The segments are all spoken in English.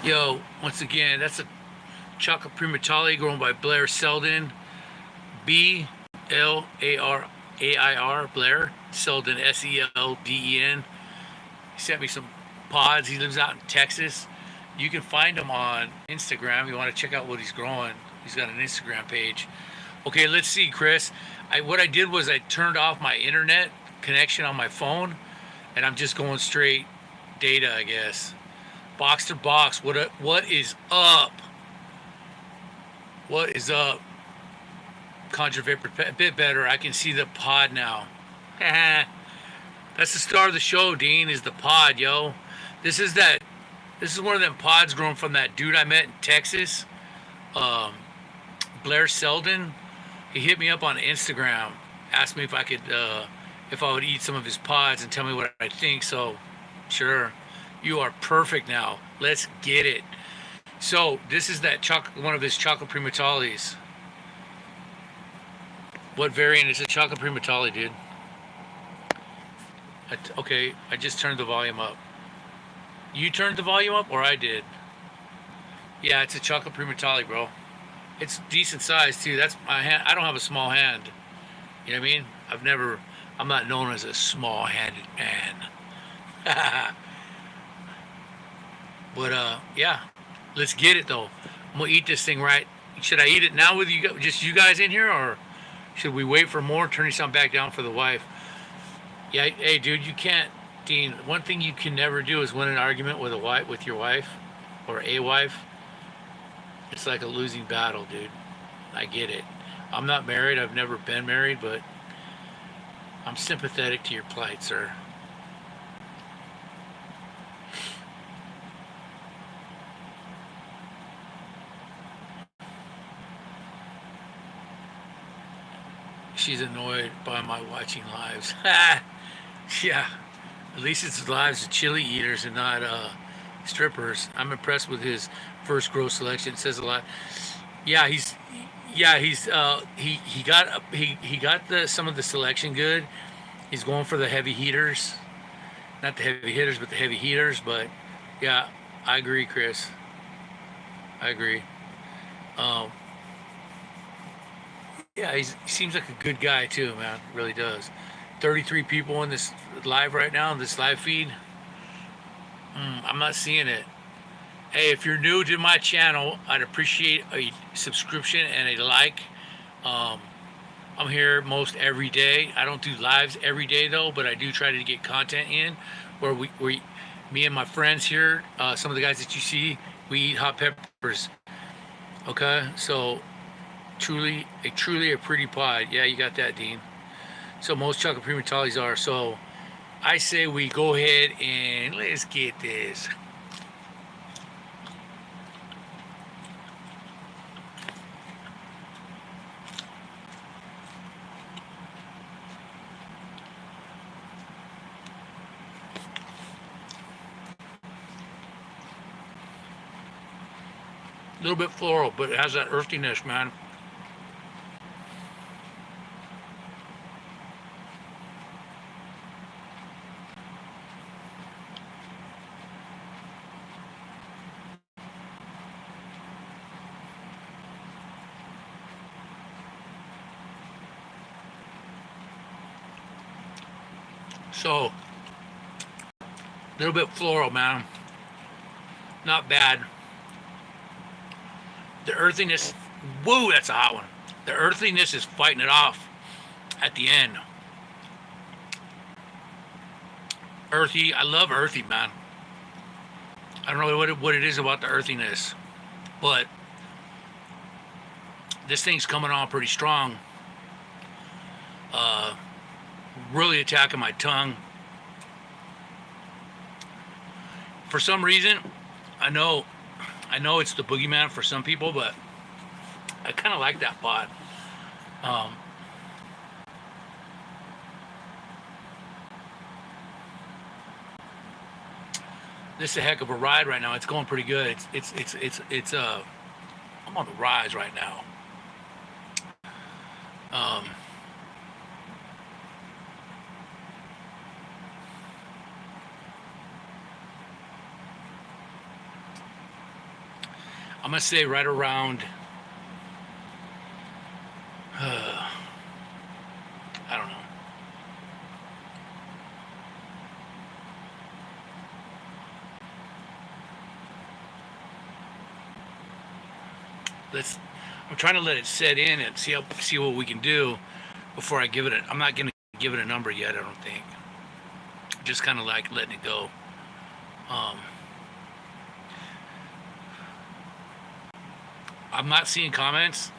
Yo, once again, that's a chocolate Primotallii grown by Blair Selden. Blair, Blair Selden, Selden. He sent me some pods. He lives out in Texas. You can find him on Instagram. You want to check out what he's growing. He's got an Instagram page. Okay, let's see, Chris. What I did was I turned off my internet connection on my phone, and I'm just going straight data, I guess. Box to box. What is up? What is up? Conjure Vapor, a bit better. I can see the pod now. That's the star of the show, Dean, is the pod, yo. This is that. This is one of them pods grown from that dude I met in Texas, um, Blair Selden. He hit me up on Instagram, asked me if I would eat some of his pods and tell me what I think. So, sure, you are perfect now. Let's get it. So this is that one of his chocolate Primotallii. What variant is a chocolate Primotallii, dude? Okay, I just turned the volume up. You turned the volume up, or I did? Yeah, it's a chocolate Primotallii, bro. It's decent size too. That's my hand. I don't have a small hand. You know what I mean? I'm not known as a small-handed man. But yeah, let's get it though. I'm gonna eat this thing right. Should I eat it now with you, just you guys in here, or should we wait for more? Turning something back down for the wife. Yeah, hey, dude, you can't, Dean. One thing you can never do is win an argument with your wife, or a wife. It's like a losing battle, dude. I get it. I'm not married. I've never been married, but I'm sympathetic to your plight, sir. She's annoyed by my watching lives. Yeah, at least it's lives of chili eaters and not strippers. I'm impressed with his first grow selection. It says a lot. Yeah, he got the some of the selection good. He's going for the heavy heaters, not the heavy hitters, but the heavy heaters. But yeah, I agree, Chris. I agree. Um, yeah, he seems like a good guy too, man. Really does. 33 people in this live right now, in this live feed. I'm not seeing it. Hey, if you're new to my channel, I'd appreciate a subscription and a like. Um, I'm here most every day. I don't do lives every day though, but I do try to get content in where me and my friends here, some of the guys that you see, we eat hot peppers. Okay, so truly a pretty pod. Yeah, you got that, Dean. So most chocolate Primotallii are. So I say we go ahead and let's get this. A little bit floral, but it has that earthiness, man. So, a little bit floral, man. Not bad. The earthiness, whoa, that's a hot one. The earthiness is fighting it off at the end. Earthy, I love earthy, man. I don't know what it is about the earthiness, but this thing's coming on pretty strong. Uh, really attacking my tongue. For some reason, I know it's the boogeyman for some people, but I kind of like that pod. Um, this is a heck of a ride right now. It's going pretty good. I'm on the rise right now. Um, I'm gonna say right around. I don't know. Let's. I'm trying to let it set in and see what we can do before I give it. I'm not gonna give it a number yet. I don't think. Just kind of like letting it go. Um, I'm not seeing comments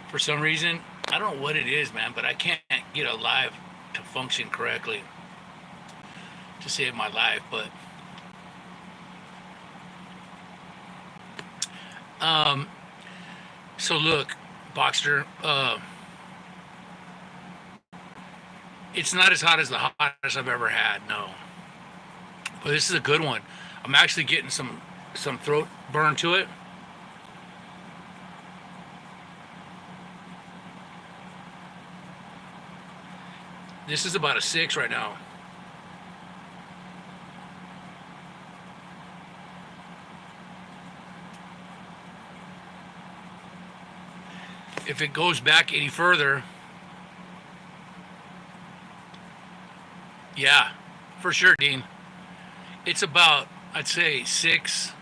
for some reason. I don't know what it is, man, but I can't get a live to function correctly to save my life. But so look, Boxster, it's not as hot as the hottest I've ever had, no. But this is a good one. I'm actually getting some throat burn to it. This is about a 6 right now. If it goes back any further, yeah, for sure, Dean. It's about, I'd say, 6.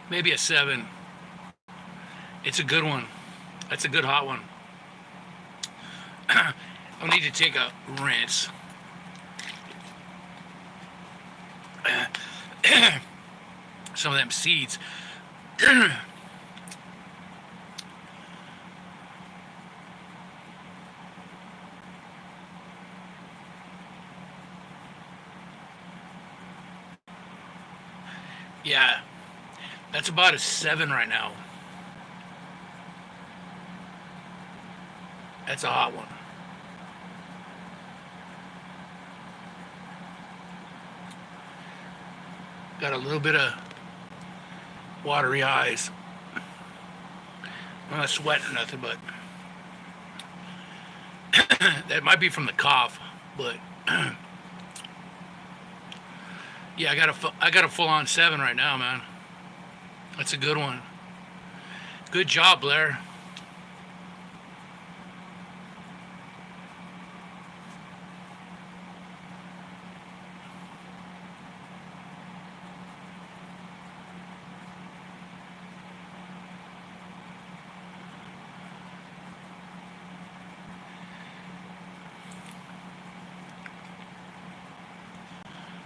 Maybe a 7. It's a good one. That's a good hot one. I'll need to take a rinse. Some of them seeds. Yeah, that's about a 7 right now. That's a hot one. Got a little bit of watery eyes. I'm not sweating or nothing, but that might be from the cough. But yeah, I got a full-on 7 right now, man. That's a good one. Good job, Blair.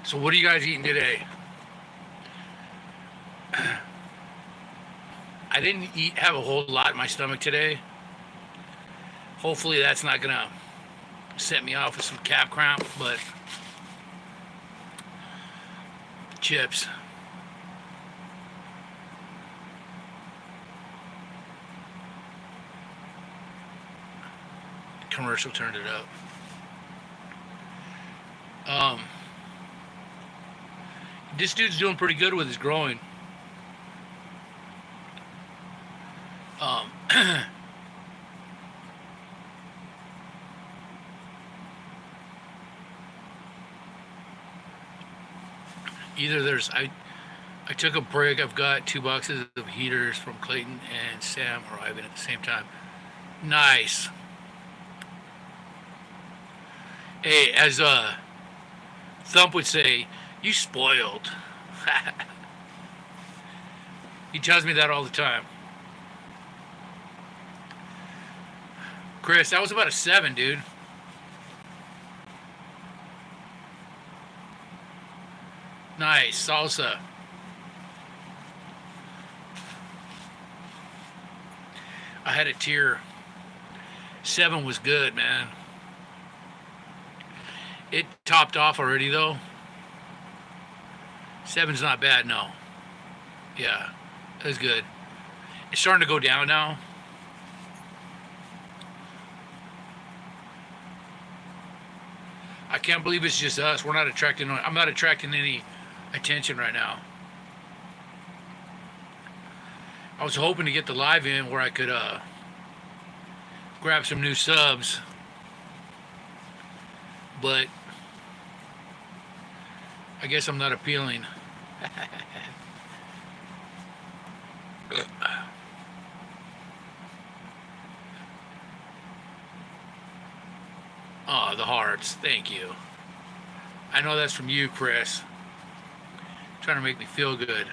So what are you guys eating today? I didn't have a whole lot in my stomach today. Hopefully that's not gonna set me off with some calf cramp, but chips. Commercial turned it up. This dude's doing pretty good with his growing. Either I took a break. I've got 2 boxes of heaters from Clayton and Sam arriving at the same time. Nice. Hey, as Thump would say, you spoiled. He tells me that all the time. Chris, that was about a 7, dude. Nice, salsa. I had a tier. 7 was good, man. It topped off already, though. 7's not bad, no. Yeah, it was good. It's starting to go down now. I can't believe it's just us. I'm not attracting any attention right now. I was hoping to get the live in where I could grab some new subs. but I guess I'm not appealing. Oh, the hearts. Thank you. I know that's from you, Chris. Trying to make me feel good.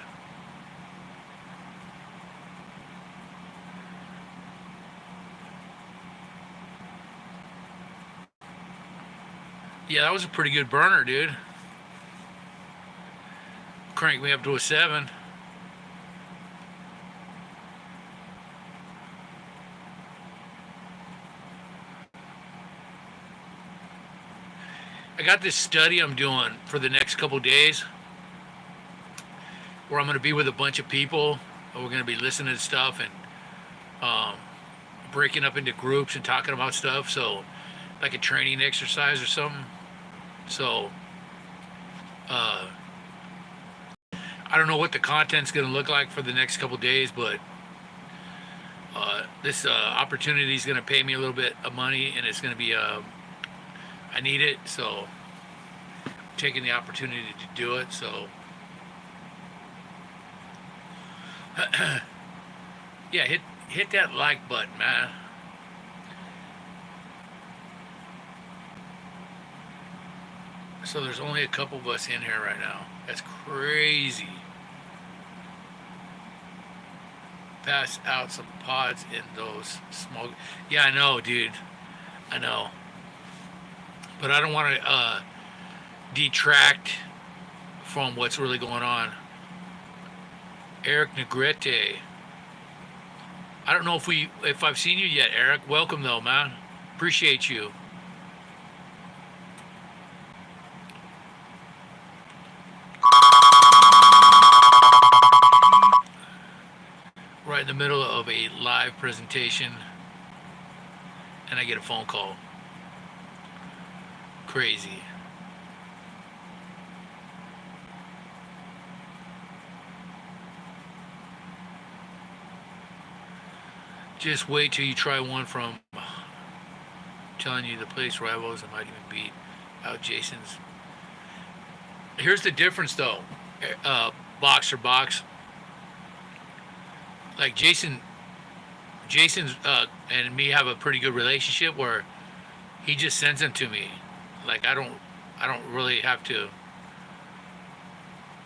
Yeah, that was a pretty good burner, dude. Crank me up to a 7. I got this study I'm doing for the next couple days where I'm going to be with a bunch of people and we're going to be listening to stuff and um, breaking up into groups and talking about stuff. So, like a training exercise or something. So, uh, I don't know what the content's going to look like for the next couple days, but this opportunity is going to pay me a little bit of money, and it's going to be I need it, so I'm taking the opportunity to do it. So yeah, hit that like button, man. So there's only a couple of us in here right now. That's crazy. Pass out some pods in those small. Yeah, I know, dude. I know. But I don't want to detract from what's really going on. Eric Negrete. I don't know if I've seen you yet, Eric. Welcome though, man. Appreciate you. Right in the middle of a live presentation, and I get a phone call. Crazy. Just wait till you try one from telling you the place rivals and might even beat out Jason's. Here's the difference though, box or box. Like Jason's and me have a pretty good relationship where he just sends them to me. Like I don't really have to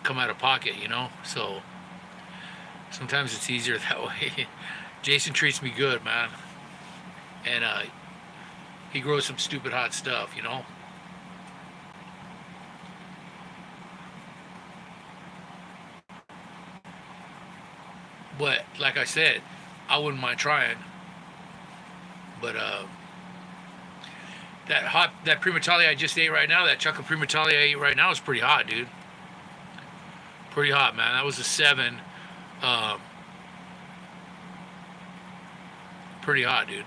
come out of pocket, you know. So sometimes it's easier that way. Jason treats me good, man, and he grows some stupid hot stuff, you know. But like I said, I wouldn't mind trying. But that Primotallii I just ate right now, that chunk of Primotallii I ate right now is pretty hot, dude. Pretty hot, man. That was a 7. Um, pretty hot, dude.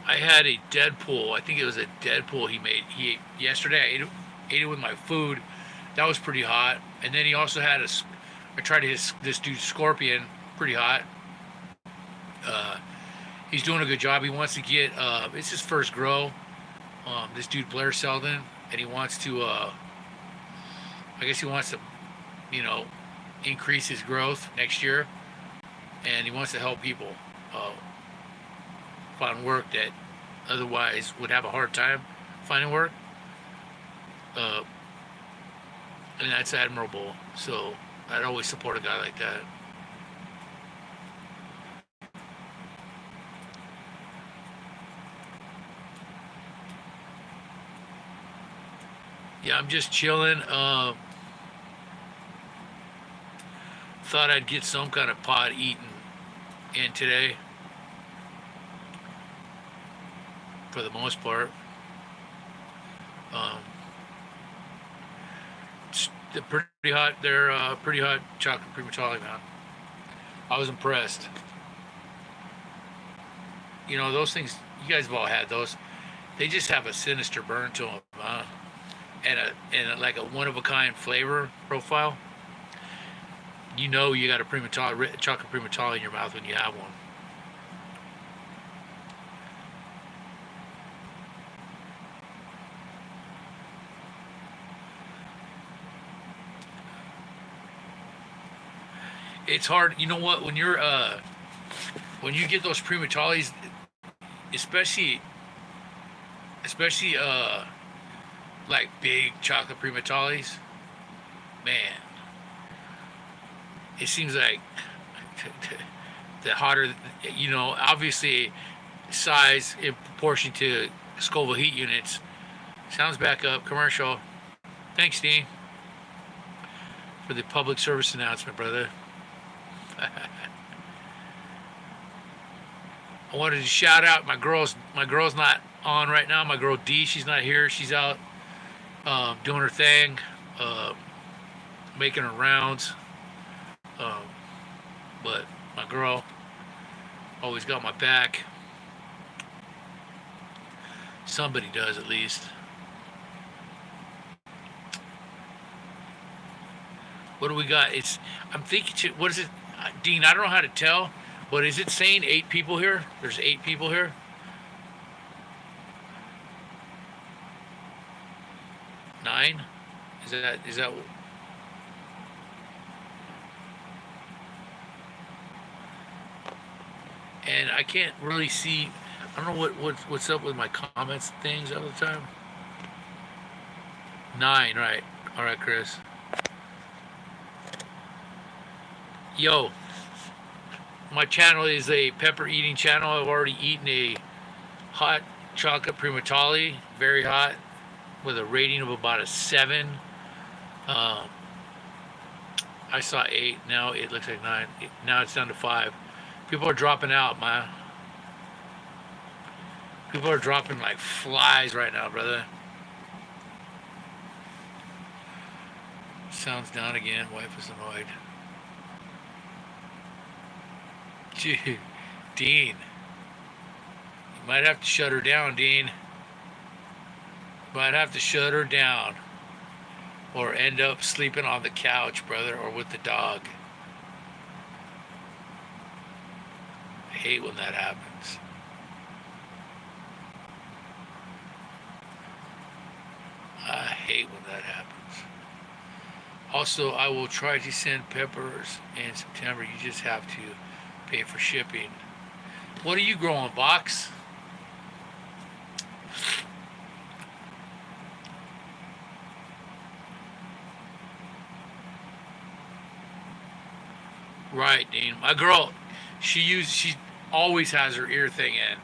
I had a Deadpool. I think it was a Deadpool he ate yesterday. Ate it with my food. That was pretty hot. And then he also had I tried this dude's Scorpion. Pretty hot. He's doing a good job. He wants to get, it's his first grow. This dude, Blair Selden. And he wants to, I guess he wants to, you know, increase his growth next year. And he wants to help people find work that otherwise would have a hard time finding work. Uh, and that's admirable. So I'd always support a guy like that. Yeah, I'm just chilling. Thought I'd get some kind of pod eaten in today. For the most part. Um, they're pretty hot. They're pretty hot chocolate Primotallii, man. I was impressed. You know, those things, you guys have all had those. They just have a sinister burn to them, like a one of a kind flavor profile. You know, you got a chocolate Primotallii in your mouth when you have one. It's hard. You know what? When you get those Primatallis, especially especially like big chocolate Primatallis, man, it seems like the hotter, obviously size in proportion to Scoville heat units. Sounds back up. Commercial. Thanks, Dean, for the public service announcement, brother. I wanted to shout out my girls. My girl's not on right now. My girl D, she's not here. She's out doing her thing, uh, making her rounds. Um, but my girl always got my back. Somebody does at least. What do we got? I'm thinking. What is it, Dean? I don't know how to tell, but is it saying 8 people here? There's 8 people here. 9? Is that? And I can't really see. I don't know what's up with my comments things all the time. 9, right? All right, Chris. Yo, my channel is a pepper eating channel. I've already eaten a hot chocolate Primotallii, very hot, with a rating of about a 7. Um, I saw 8. Now it looks like 9. Now it's down to 5. People are dropping out, man. People are dropping like flies right now, brother. Sounds down again. Wife is annoyed. Gee, Dean. You might have to shut her down, Dean. You might have to shut her down. Or end up sleeping on the couch, brother, or with the dog. I hate when that happens. I hate when that happens. Also, I will try to send peppers in September. You just have to pay for shipping. What are you growing, Box? Right, Dean. My girl, she always has her ear thing in.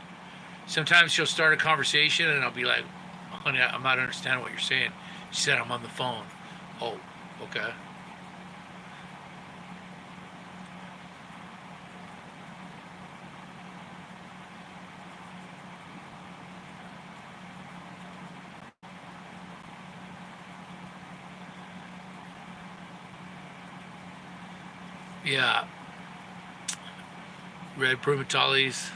Sometimes she'll start a conversation and I'll be like, honey, I'm not understanding what you're saying. She said I'm on the phone. Oh, okay. Yeah. Red Primatallis.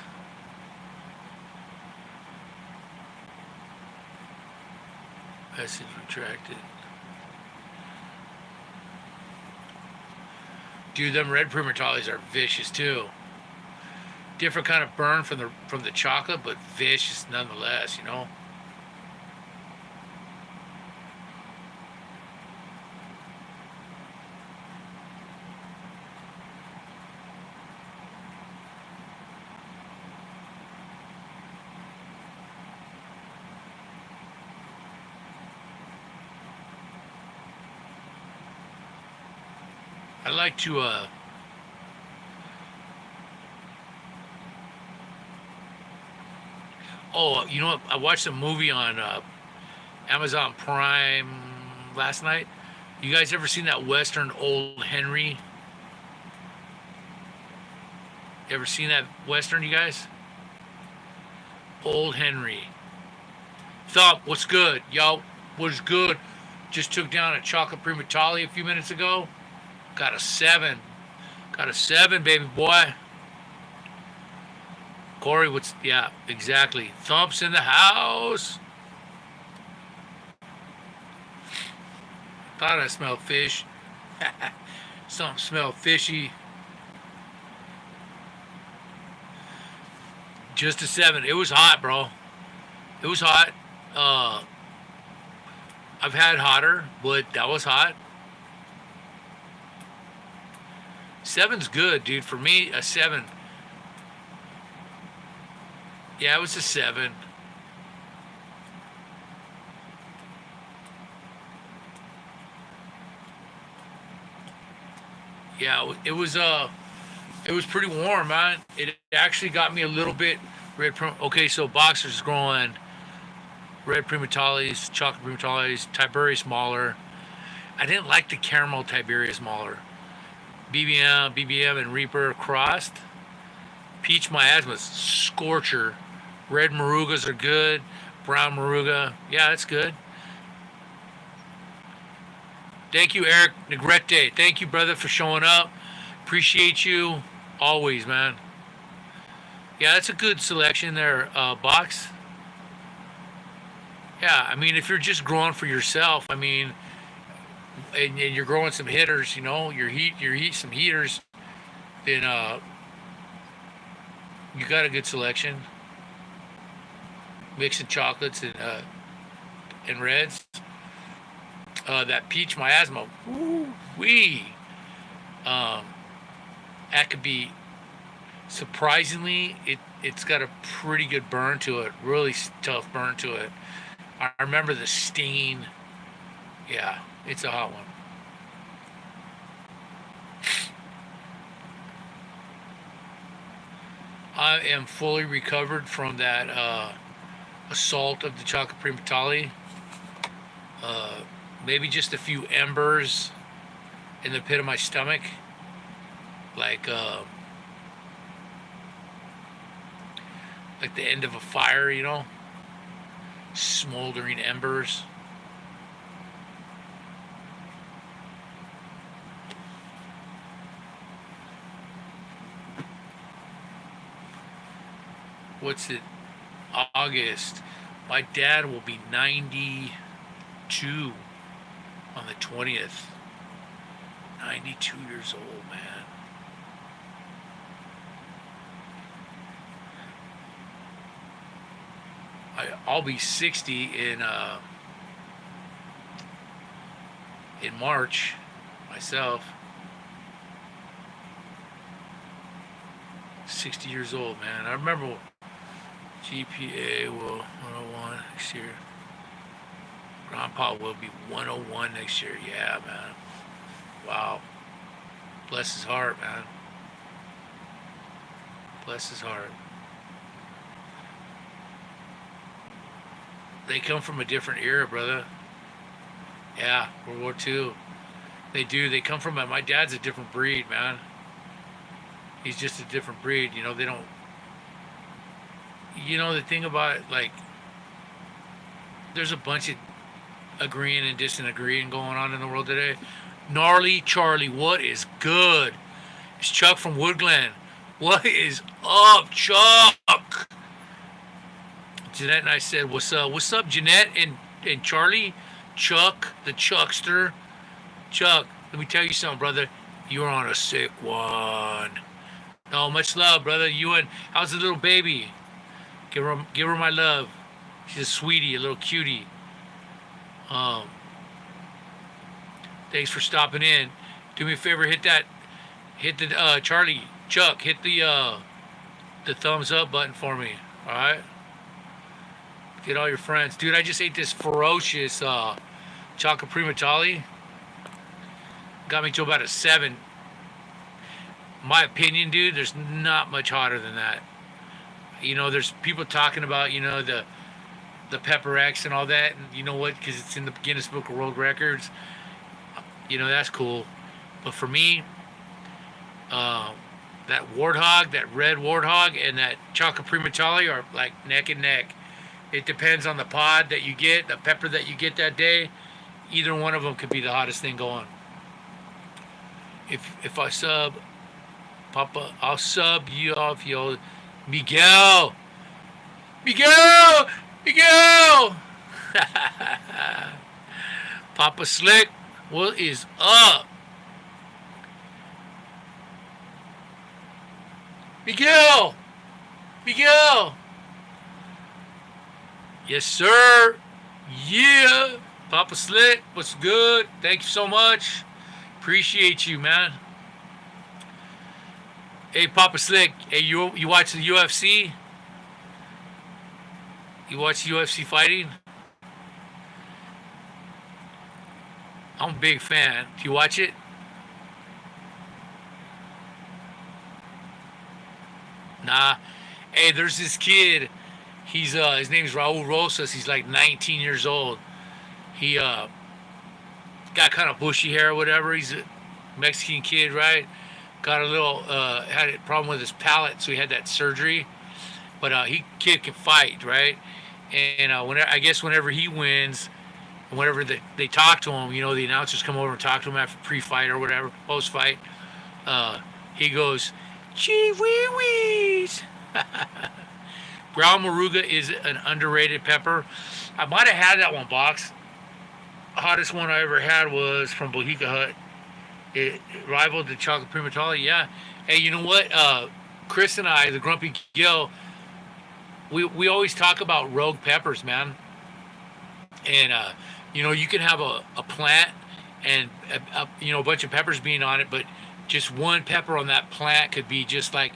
Message retracted. Dude, them red Primatallis are vicious too. Different kind of burn from the chocolate, but vicious nonetheless, you know? I like to oh, you know what? I watched a movie on Amazon Prime last night. You guys ever seen that Western Old Henry? Ever seen that Western, you guys? Old Henry. Thump, what's good? Yo, what's good? Just took down a chocolate Primotallii a few minutes ago. Got a 7. Got a 7, baby boy. Corey, yeah, exactly. Thump's in the house. Thought I smelled fish. Something smelled fishy. Just a 7. It was hot, bro. It was hot. Uh, I've had hotter, but that was hot. Seven's good, dude. For me, a 7. Yeah, it was a 7. Yeah, it was pretty warm, man. It actually got me a little bit okay, so Boxer's growing red Primotallii, chocolate Primotallii, Tiberius Mahler. I didn't like the caramel Tiberius Mahler. BBM, and Reaper crossed. Peach miasmas, scorcher. Red Marugas are good. Brown Maruga, yeah, that's good. Thank you, Eric Negrete. Thank you, brother, for showing up. Appreciate you always, man. Yeah, that's a good selection there, Box. Yeah, I mean, if you're just growing for yourself, I mean, and you're growing some hitters, you know, some heaters, then you got a good selection. Mixing chocolates and reds. That peach miasma, wee. That could be surprisingly, it's got a pretty good burn to it, really tough burn to it. I remember the stain. Yeah, it's a hot one. I am fully recovered from that assault of the chocolate Primotallii. Maybe just a few embers in the pit of my stomach, like the end of a fire, you know, smoldering embers. What's it? August. My dad will be 92 on the 20th. 92 years old, man. I'll be 60 in March myself. 60 years old, man. I remember GPA will 101 next year. Grandpa will be 101 next year. Yeah, man. Wow. Bless his heart, man. Bless his heart. They come from a different era, brother. Yeah, World War II. They do. They come from my dad's a different breed, man. He's just a different breed. You know, they don't. You know, the thing about it, like, there's a bunch of agreeing and disagreeing going on in the world today. Gnarly Charlie, what is good? It's Chuck from Woodglen. What is up, Chuck? Jeanette and I said, what's up? What's up, Jeanette and Charlie? Chuck, the Chuckster. Chuck, let me tell you something, brother. You're on a sick one. No, much love, brother. How's the little baby? Give her my love. She's a sweetie, a little cutie. Thanks for stopping in. Do me a favor, hit the Charlie, Chuck, hit the thumbs up button for me. All right. Get all your friends, dude. I just ate this ferocious chocolate Primotallii. Got me to about a 7. My opinion, dude. There's not much hotter than that. You know, there's people talking about, you know, the Pepper X and all that, and you know what? Because it's in the Guinness Book of World Records. You know, that's cool. But for me, that warthog, that red warthog, and that chocolate Primotallii are like neck and neck. It depends on the pod that you get, the pepper that you get that day. Either one of them could be the hottest thing going. If I sub, Papa, I'll sub you off, yo. Miguel! Papa Slick, what is up? Miguel! Yes, sir. Yeah. Papa Slick, what's good? Thank you so much. Appreciate you, man. Hey, Papa Slick. Hey, you watch the UFC? You watch UFC fighting? I'm a big fan. Do you watch it? Nah. Hey, there's this kid. He's his name's Raul Rosas. He's like 19 years old. He got kind of bushy hair or whatever. He's a Mexican kid, right? Got a little had a problem with his palate, so he had that surgery. But he kid can fight, right? And whenever I guess whenever he wins, whenever they talk to him, the announcers come over and talk to him after pre-fight or whatever, post-fight. He goes, "Gee wee wees." Brown Moruga is an underrated pepper. I might have had that one box. Hottest one I ever had was from Bohica Hut. It rivaled the chocolate Primotallii. Yeah. Hey, you know what? Chris and I, the Grumpy Gill, we always talk about rogue peppers, man. And you can have a plant and a bunch of peppers being on it, but just one pepper on that plant could be just like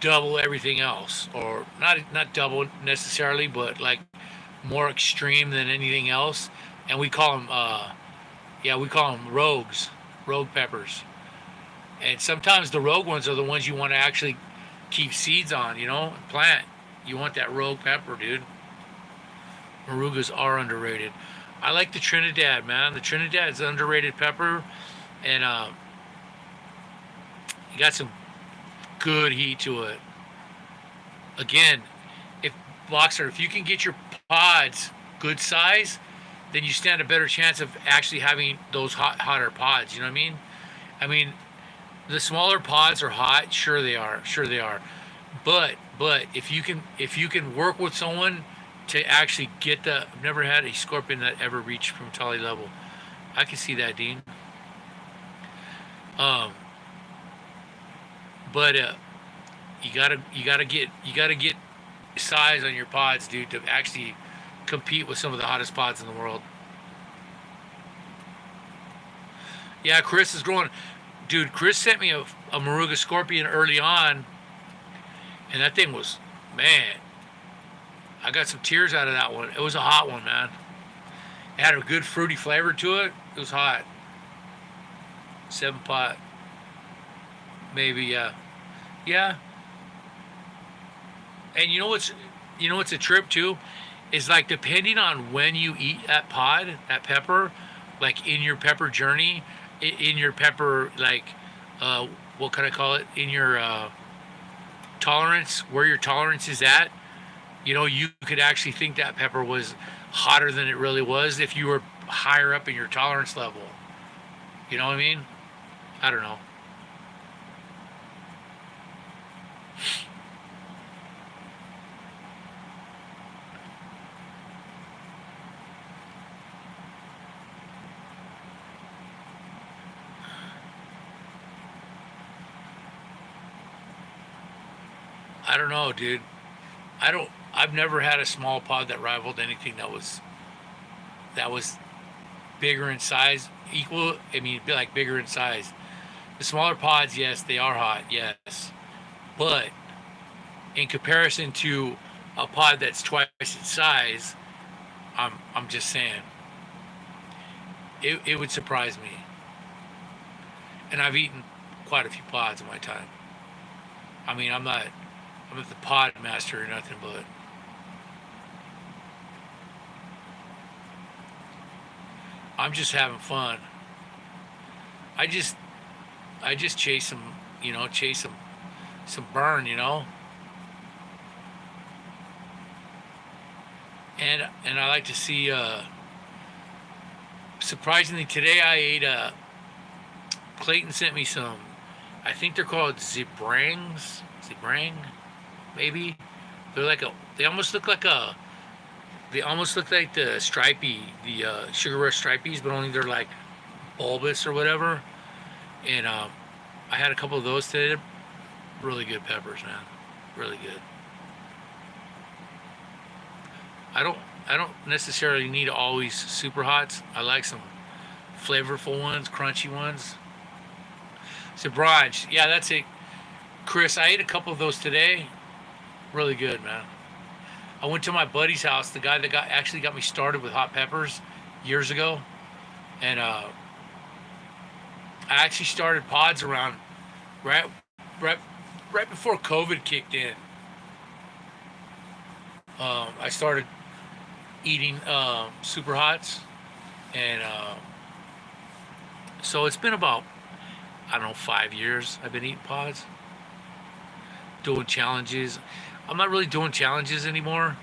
double everything else, or not double necessarily, but like more extreme than anything else. And we call them, we call them rogues, rogue peppers. And sometimes the rogue ones are the ones you want to actually keep seeds on, plant. You want that rogue pepper, dude. Morugas are underrated. I like the Trinidad, man. The Trinidad's an underrated pepper, and you got some good heat to it. Again, if you can get your pods good size, then you stand a better chance of actually having those hotter pods. You know what I mean? I mean, the smaller pods are hot. Sure they are. Sure they are. But if you can work with someone to actually get I've never had a scorpion that ever reached from Tolly level. I can see that, Dean. Um, but you gotta get size on your pods, dude, to actually compete with some of the hottest pods in the world. Yeah, Chris is growing. Dude, Chris sent me a Moruga Scorpion early on, and that thing was, man, I got some tears out of that one. It was a hot one, man. It had a good fruity flavor to it. It was hot. 7 pot, maybe, yeah. Yeah. And you know what's a trip too? Is like depending on when you eat that pod, that pepper, like in your pepper journey, in your pepper, like, what can I call it? In your tolerance, where your tolerance is at, you could actually think that pepper was hotter than it really was if you were higher up in your tolerance level. You know what I mean? I don't know. I don't know, dude. I've never had a small pod that rivaled anything that was bigger in size, equal. I mean, it'd be like bigger in size. The smaller pods, yes, they are hot, yes, but in comparison to a pod that's twice its size, I'm just saying it would surprise me. And I've eaten quite a few pods in my time. I mean, I'm not the pod master or nothing, but I'm just having fun. I just I just chase some burn, and I like to see. Surprisingly, today I ate. Clayton sent me some. I think they're called zebrangs. Zebrang, maybe. They're like a. They almost look like a. They almost look like the stripey, the sugar rush stripies, but only they're like bulbous or whatever. And I had a couple of those today. Really good peppers, man. Really good. I don't I don't necessarily need always super hots. I like some flavorful ones, crunchy ones. So brunch, yeah, that's it. Chris, I ate a couple of those today. Really good, man. I went to my buddy's house, the guy that actually got me started with hot peppers years ago, and I actually started pods around right, right, right before COVID kicked in. I started eating super hots, and so it's been about, I don't know, 5 years I've been eating pods, doing challenges. I'm not really doing challenges anymore.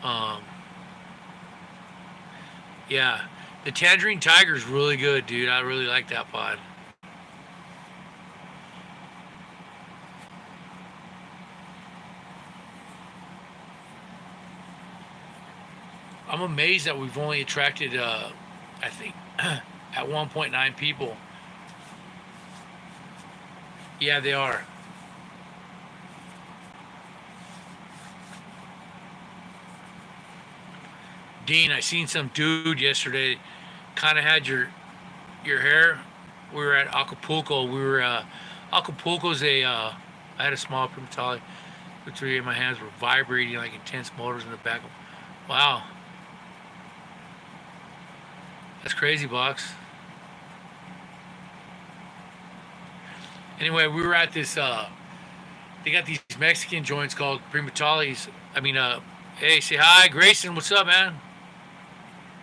Um, yeah, the Tangerine Tiger is really good, dude. I really like that pod. I'm amazed that we've only attracted, I think, at 1.9 people. Yeah, they are. Dean, I seen some dude yesterday, kind of had your hair. We were at Acapulco. Acapulco's I had a small Primotallii. The three of my hands were vibrating like intense motors in the back. Wow, that's crazy, box. Anyway, we were at this. They got these Mexican joints called Primatallis. I mean, hey, say hi, Grayson. What's up, man?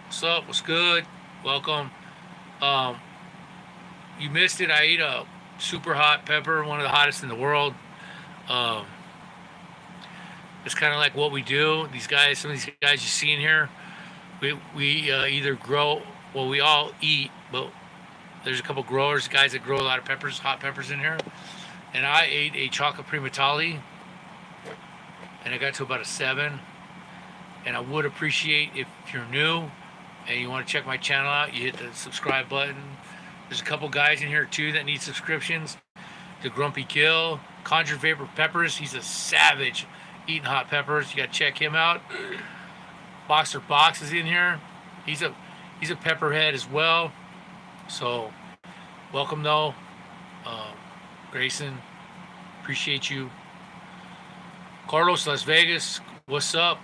What's up? What's good? Welcome. Um, you missed it. I ate a super hot pepper, one of the hottest in the world. Um, it's kind of like what we do. These guys, some of these guys you see in here, we either grow. Well, we all eat, but there's a couple growers, guys that grow a lot of peppers, hot peppers in here. And I ate a chocolate Primotallii, and I got to about a 7. And I would appreciate if you're new and you want to check my channel out, you hit the subscribe button. There's a couple guys in here too that need subscriptions. The Grumpy Kill, Conjure Vapor Peppers. He's a savage eating hot peppers. You got to check him out. Boxer Box is in here. He's a pepperhead as well. So welcome though, Grayson. Appreciate you. Carlos, Las Vegas. What's up?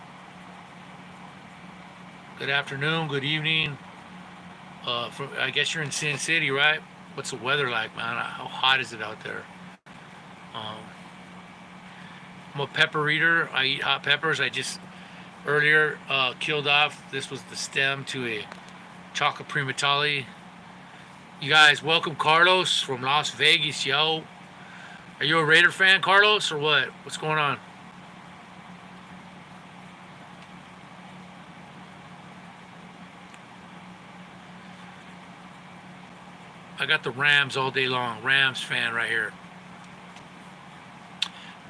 Good afternoon, good evening. I guess you're in Sin City, right? What's the weather like, man? How hot is it out there? Um, I'm a pepper eater. I eat hot peppers. I just earlier killed off. This was the stem to a chocolate Primotallii. You guys, welcome Carlos from Las Vegas, yo. Are you a Raider fan, Carlos, or what? What's going on? I got the Rams all day long. Rams fan right here.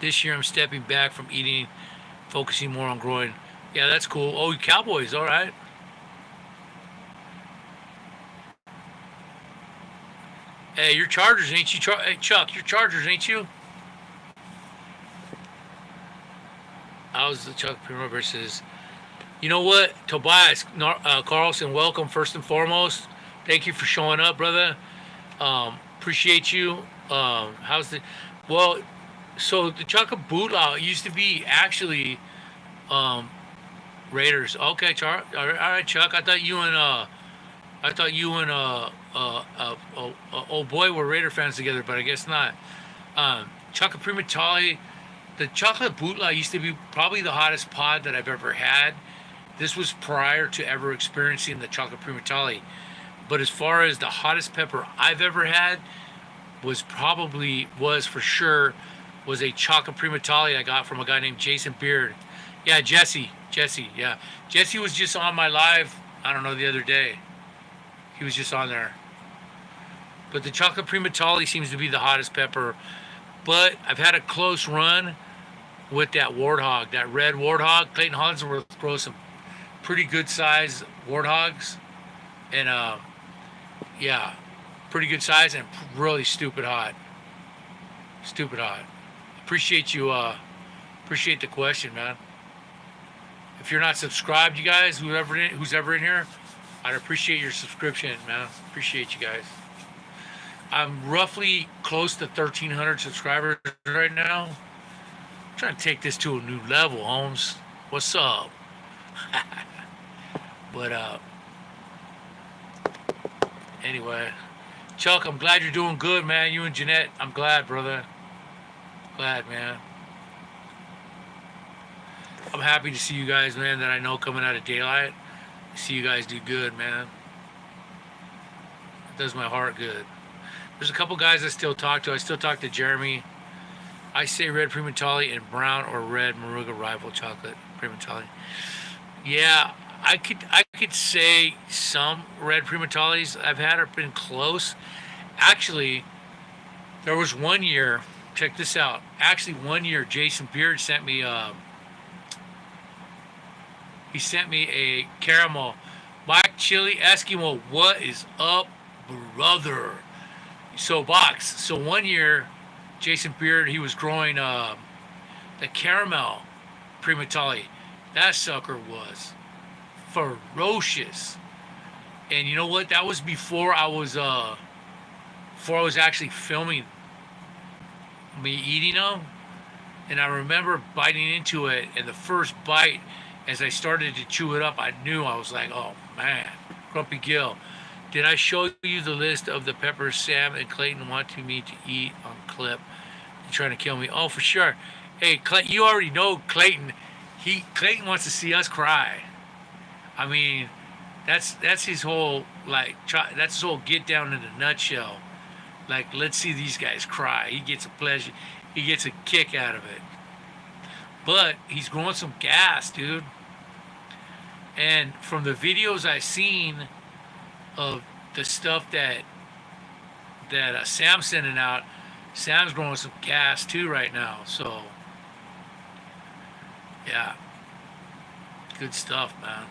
This year I'm stepping back from eating, focusing more on growing. Yeah, that's cool. Oh, you Cowboys, all right. Hey, you're Chargers, ain't you? Hey, Chuck, you're Chargers, ain't you? How's the Chuck Primo versus? You know what, Tobias Carlson, welcome first and foremost. Thank you for showing up, brother. Appreciate you. How's the? Well, so the chocolate bootlaw used to be actually Raiders. Okay, all right, Chuck. I thought you and old boy were Raider fans together, but I guess not. Chocolate Primotallii, the chocolate bootlaw used to be probably the hottest pod that I've ever had. This was prior to ever experiencing the chocolate Primotallii. But as far as the hottest pepper I've ever had was for sure was a chocolate Primotallii I got from a guy named Jason Beard. Yeah, Jesse, yeah. Jesse was just on my live, I don't know, the other day. He was just on there. But the chocolate Primotallii seems to be the hottest pepper. But I've had a close run with that warthog, that red warthog. Clayton Hollingsworth grows some pretty good size warthogs. And yeah, pretty good size and really stupid hot. Stupid hot. Appreciate you. Appreciate the question, man. If you're not subscribed, you guys, who's ever in here, I'd appreciate your subscription, man. Appreciate you guys. I'm roughly close to 1,300 subscribers right now. I'm trying to take this to a new level, Holmes. What's up? But anyway, Chuck, I'm glad you're doing good, man. You and Jeanette, I'm glad, brother. Glad, man. I'm happy to see you guys, man, that I know coming out of daylight. See you guys do good, man. It does my heart good. There's a couple guys I still talk to. I still talk to Jeremy. I say red Primotallii and brown or red Moruga rival chocolate Primotallii. Yeah, I could say some red Primatallis I've had have been close. Actually, there was one year. Check this out. Actually, one year Jason Beard sent me he sent me a caramel. Mike Chili Eskimo, what is up, brother? So box. So one year, Jason Beard, he was growing the caramel Primotallii. That sucker was ferocious. And you know what? That was before I was actually filming me eating them. And I remember biting into it, and the first bite, as I started to chew it up, I knew, I was like, oh man, Grumpy Gill. Did I show you the list of the peppers Sam and Clayton want me to eat on clip? You're trying to kill me. Oh, for sure. Hey, you already know Clayton. Clayton wants to see us cry. I mean, that's his whole, like, that's his whole get down in a nutshell. Like, let's see these guys cry. He gets a pleasure. He gets a kick out of it. But he's growing some gas, dude. And from the videos I've seen of the stuff that Sam's sending out, Sam's growing some gas too right now. So, yeah, good stuff, man.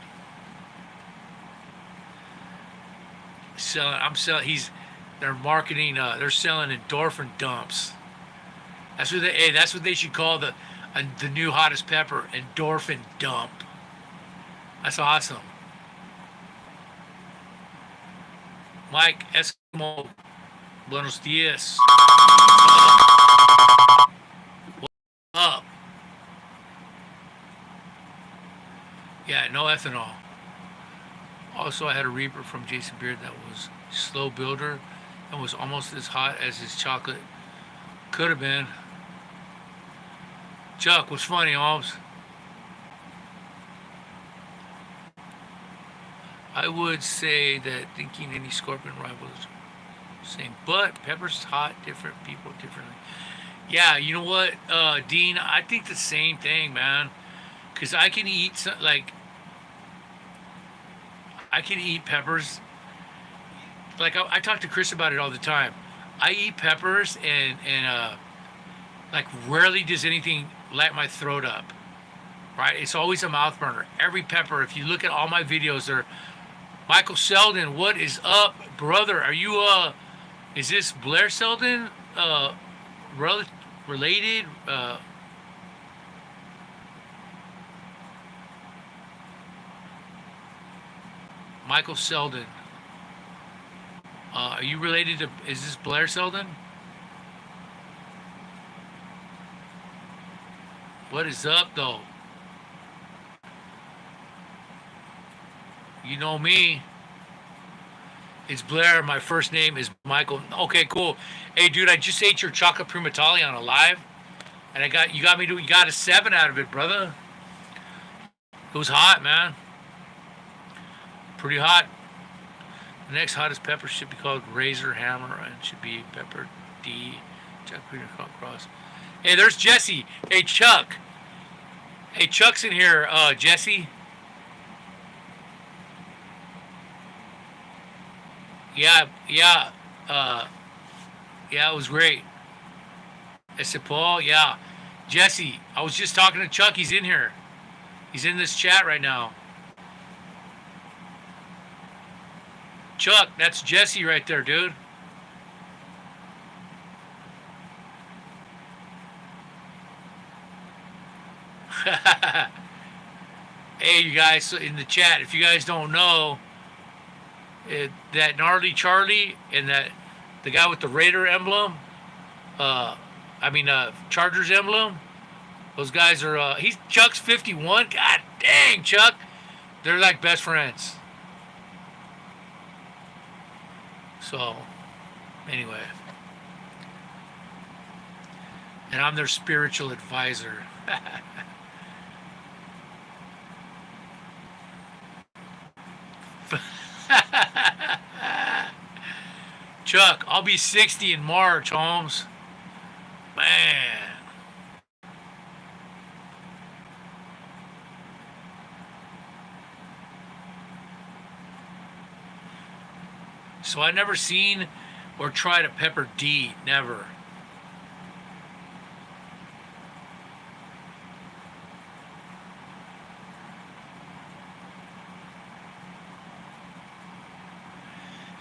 They're marketing. They're selling endorphin dumps. That's what they should call the new hottest pepper, endorphin dump. That's awesome. Mike Eskimo, buenos dias. What's up? Yeah, no ethanol. Also, I had a Reaper from Jason Beard that was slow builder and was almost as hot as his chocolate could have been. Chuck, what's funny, Holmes? I would say that thinking any scorpion rival is same, but pepper's hot, different people differently. Yeah, you know what, Dean? I think the same thing, man. Cause I can eat peppers. Like I talk to Chris about it all the time. I eat peppers and like rarely does anything light my throat up. Right? It's always a mouth burner. Every pepper. If you look at all my videos, they're Michael Selden. What is up, brother? Are you is this Blair Selden related? Michael Selden. Are you related to? Is this Blair Selden? What is up, though? You know me. It's Blair. My first name is Michael. Okay, cool. Hey, dude, I just ate your chocolate Primotallii on a live, and you got a 7 out of it, brother. It was hot, man. Pretty hot. The next hottest pepper should be called Razor Hammer and should be Pepper D. Chuck Peter Cross. Hey, there's Jesse. Hey, Chuck. Hey, Chuck's in here, Jesse. Yeah, it was great. I said, Paul, yeah. Jesse, I was just talking to Chuck. He's in here. He's in this chat right now. Chuck, that's Jesse right there, dude. Hey, you guys in the chat, if you guys don't know, that Gnarly Charlie and that The guy with the Raider emblem. Chargers emblem. Those guys are. He's Chuck's 51. God dang, Chuck. They're like best friends. So, anyway. And I'm their spiritual advisor. Chuck, I'll be 60 in March, Holmes. Man. So I never seen or tried a pepper D. Never.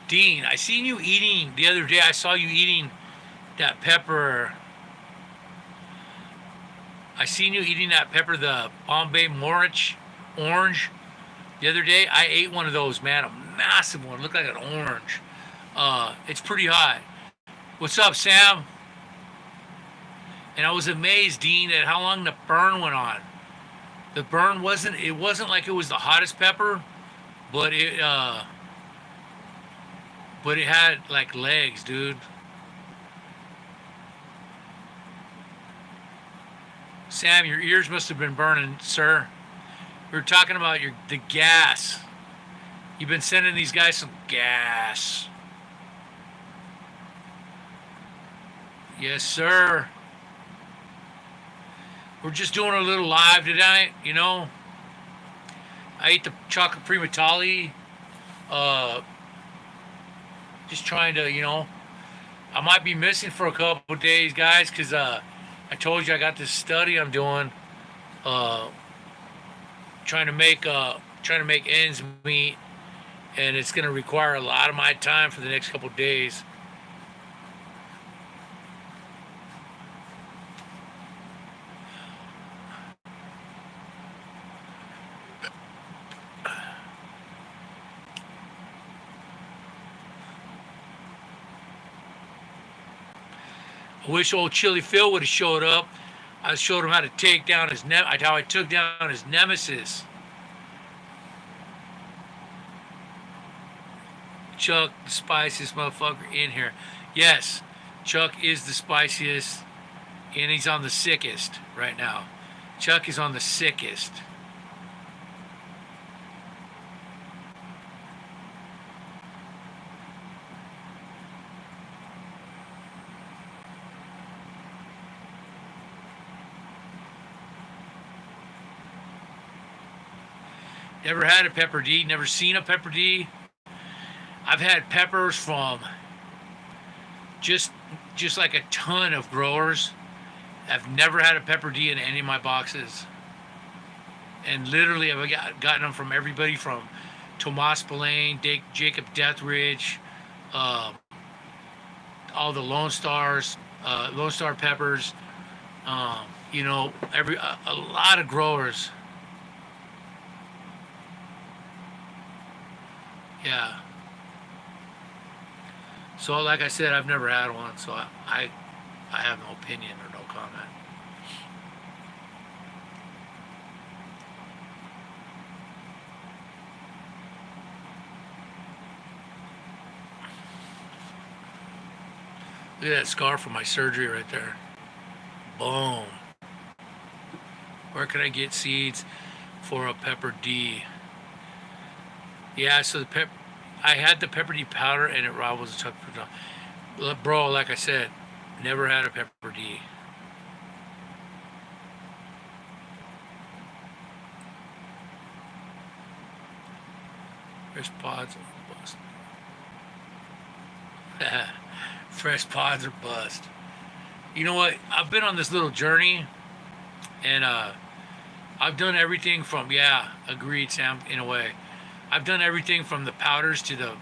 Dean, I seen you eating the other day. I saw you eating that pepper. I seen you eating that pepper, the Bombay Morich orange. The other day, I ate one of those, man, a massive one. It looked like an orange. It's pretty hot. What's up, Sam? And I was amazed, Dean, at how long the burn went on. The burn it wasn't like it was the hottest pepper, but it had like legs, dude. Sam, your ears must have been burning, sir. We were talking about the gas. You've been sending these guys some gas. Yes, sir. We're just doing a little live tonight, you know. I ate the chocolate Primotallii. Just trying to, I might be missing for a couple of days, guys, because I told you I got this study I'm doing, trying to make ends meet, and it's going to require a lot of my time for the next couple of days. I wish old Chili Phil would have showed up. I showed him how to take down how I took down his nemesis. Chuck, the spiciest motherfucker in here. Yes, Chuck is the spiciest, and he's on the sickest right now. Chuck is on the sickest. Never had a pepper D, never seen a pepper D. I've had peppers from just like a ton of growers. I've never had a pepper D in any of my boxes. And literally I've gotten them from everybody from Tomas Spillane, Jacob Deathridge, all the Lone Stars, Lone Star peppers, a lot of growers. Yeah. So like I said, I've never had one, so I have no opinion or no comment. Look at that scar from my surgery right there. Boom. Where can I get seeds for a pepper D? Yeah, so I had the pepper D powder and it rivals the pepper D. Bro, like I said, never had a pepper D. Fresh pods are bust. Fresh pods are bust. You know what? I've been on this little journey, and I've done everything from, agreed, Sam, in a way. I've done everything from the powders to the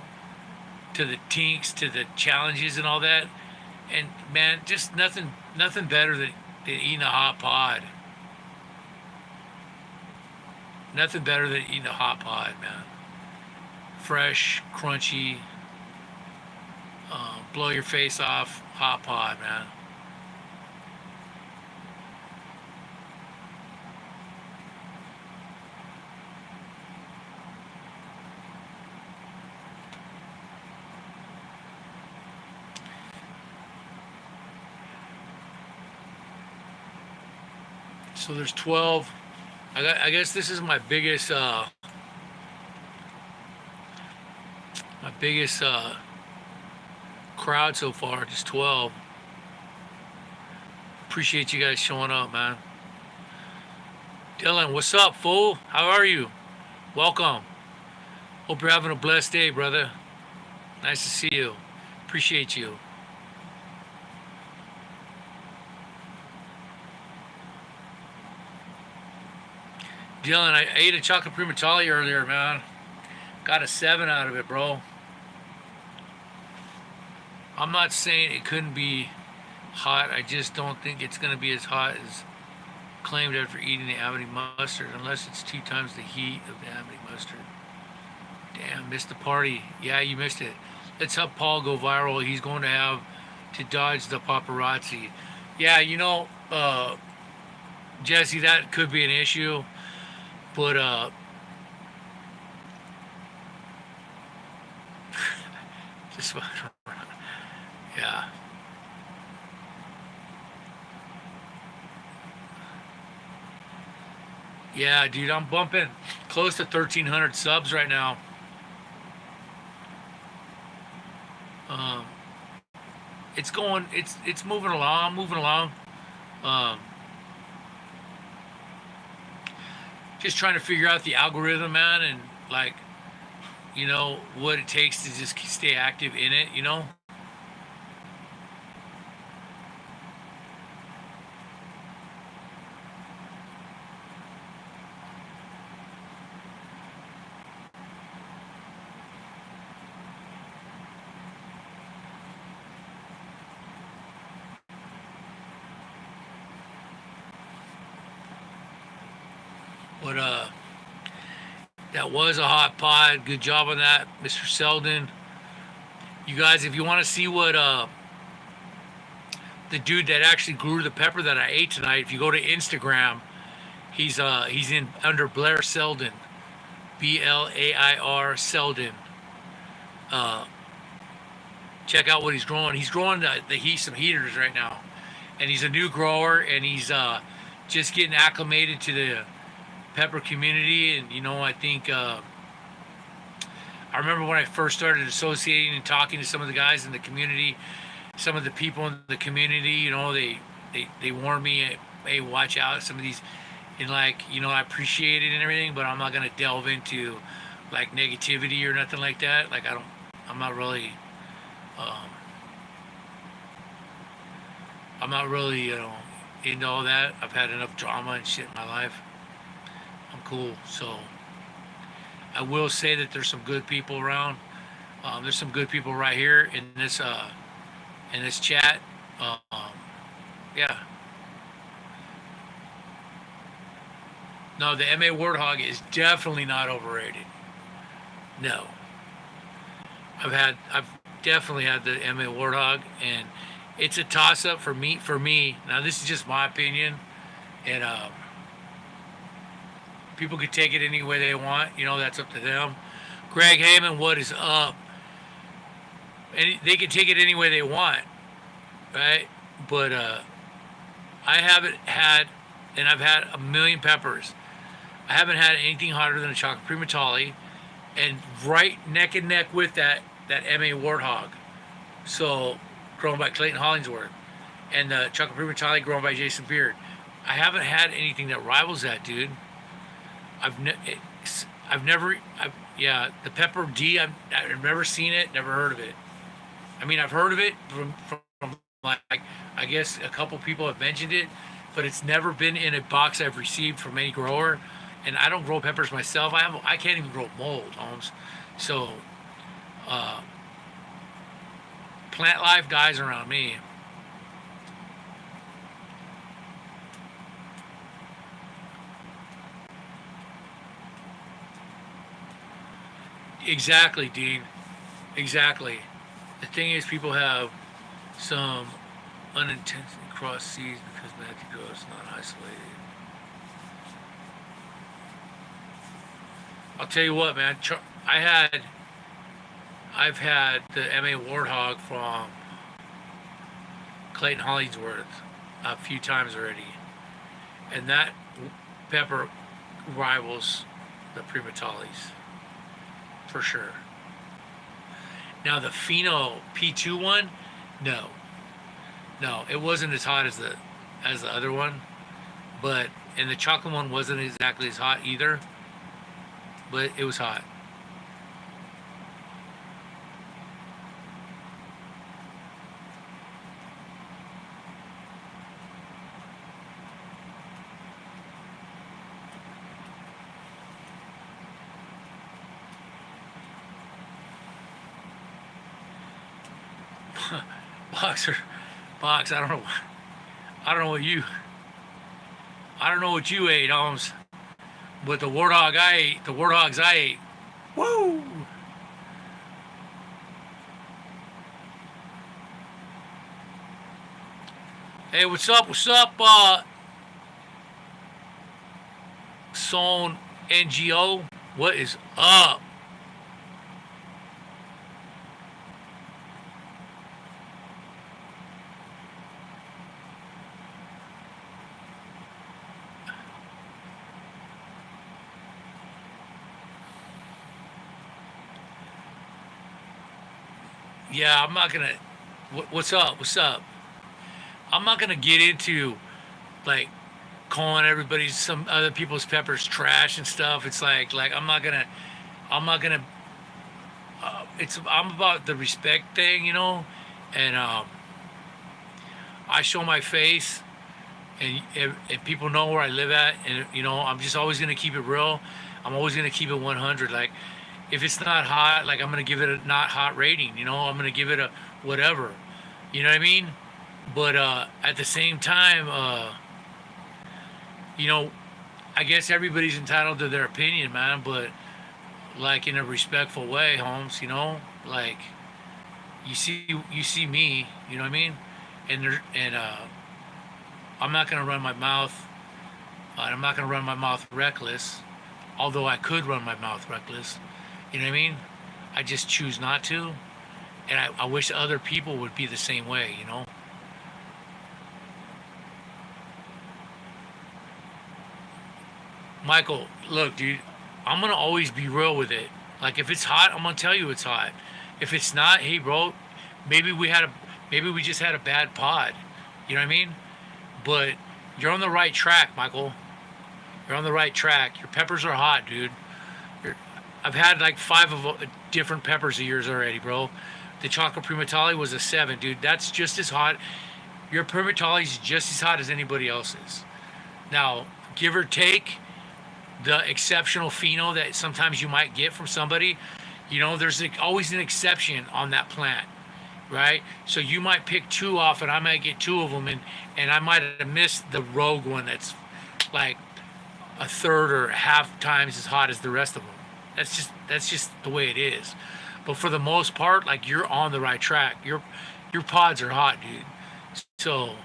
tinks to the challenges and all that. And man, just nothing better than eating a hot pod. Nothing better than eating a hot pod, man. Fresh, crunchy. blow your face off hot pod, man. So there's 12. I guess this is my biggest crowd so far. Just 12. Appreciate you guys showing up, man. Dylan, what's up, fool? How are you? Welcome. Hope you're having a blessed day, brother. Nice to see you. Appreciate you. Dylan, I ate a chocolate Primotallii earlier, man. Got a 7 out of it, bro. I'm not saying it couldn't be hot. I just don't think it's going to be as hot as claimed after eating the Amity mustard, unless it's 2 times the heat of the Amity mustard. Damn, missed the party. Yeah, you missed it. Let's help Paul go viral. He's going to have to dodge the paparazzi. Yeah, Jesse, that could be an issue. But just yeah. Yeah, dude, I'm bumping close to 1,300 subs right now. Um, it's moving along. I'm moving along. Um, just trying to figure out the algorithm, man, and like, what it takes to just stay active in it. But that was a hot pod. Good job on that, Mr. Selden. You guys, if you want to see what the dude that actually grew the pepper that I ate tonight, if you go to Instagram, he's in under Blair Selden, Blair Selden. Uh, Check out what he's growing. He's growing some heaters right now, and he's a new grower, and he's just getting acclimated to the pepper community. And I think I remember when I first started associating and talking to some of the guys in the community, some of the people in the community, they warned me, hey, watch out, some of these, and I appreciate it and everything, but I'm not gonna delve into like negativity or nothing like that. Like I'm not really, um, I'm not really, into all that. I've had enough drama and shit in my life. I'm cool. So I will say that there's some good people around. There's some good people right here in this chat. Um, yeah. No, the MA Warthog is definitely not overrated. No. I've definitely had the MA Warthog, and it's a toss up for me. Now this is just my opinion, and people could take it any way they want. That's up to them. Greg Heyman, what is up? And they can take it any way they want, right? But I haven't had, and I've had a million peppers. I haven't had anything hotter than a chocolate Primotallii, and right neck and neck with that MA Warthog. So grown by Clayton Hollingsworth, and the chocolate Primotallii grown by Jason Beard. I haven't had anything that rivals that, dude. Yeah, the Pepper D. I've never seen it, never heard of it. I mean, I've heard of it from like, I guess a couple people have mentioned it, but it's never been in a box I've received from any grower. And I don't grow peppers myself. I can't even grow mold, Holmes. So, uh, plant life dies around me. Exactly, Dean. Exactly. The thing is, people have some unintended cross seeds because Matthew grows not isolated. I'll tell you what, man. I had, I've had the MA Warthog from Clayton Hollingsworth a few times already, and that pepper rivals the Primotallii for sure. Now the Pheno P2 one, no, no, it wasn't as hot as the other one, but and the chocolate one wasn't exactly as hot either, but it was hot. Boxer, box. I don't know what you. I don't know what you ate, Holmes. But the warthog I ate, the warthogs I ate. Woo! Hey, what's up? What's up? Zone NGO. What is up? Yeah, I'm not gonna. What's up? What's up? I'm not gonna get into like calling everybody's some other people's peppers trash and stuff. It's like I'm not gonna. I'm about the respect thing, you know, and I show my face, and if people know where I live at, and you know, I'm just always gonna keep it real. I'm always gonna keep it 100. Like if it's not hot, like I'm gonna give it a not hot rating. You know, I'm gonna give it a whatever. You know what I mean? But at the same time, you know, I guess everybody's entitled to their opinion, man. But like in a respectful way, Holmes. You know, like you see me. You know what I mean? And I'm not gonna run my mouth. I'm not gonna run my mouth reckless. Although I could run my mouth reckless. You know what I mean? I just choose not to. And I wish other people would be the same way. You know. Michael, look, dude, I'm gonna always be real with it. Like if it's hot, I'm gonna tell you it's hot. If it's not, hey, bro, maybe we had a, maybe we just had a bad pod. You know what I mean? But you're on the right track, Michael. You're on the right track. Your peppers are hot, dude. You're, I've had like five of different peppers of yours already, bro. The chocolate Primotallii was a 7, dude. That's just as hot. Your Primotallii is just as hot as anybody else's. Now, give or take, the exceptional pheno that sometimes you might get from somebody, you know, there's always an exception on that plant, right? So you might pick two off, and I might get two of them, and I might have missed the rogue one that's like a third or half times as hot as the rest of them. That's just the way it is. But for the most part, like you're on the right track. Your pods are hot, dude. So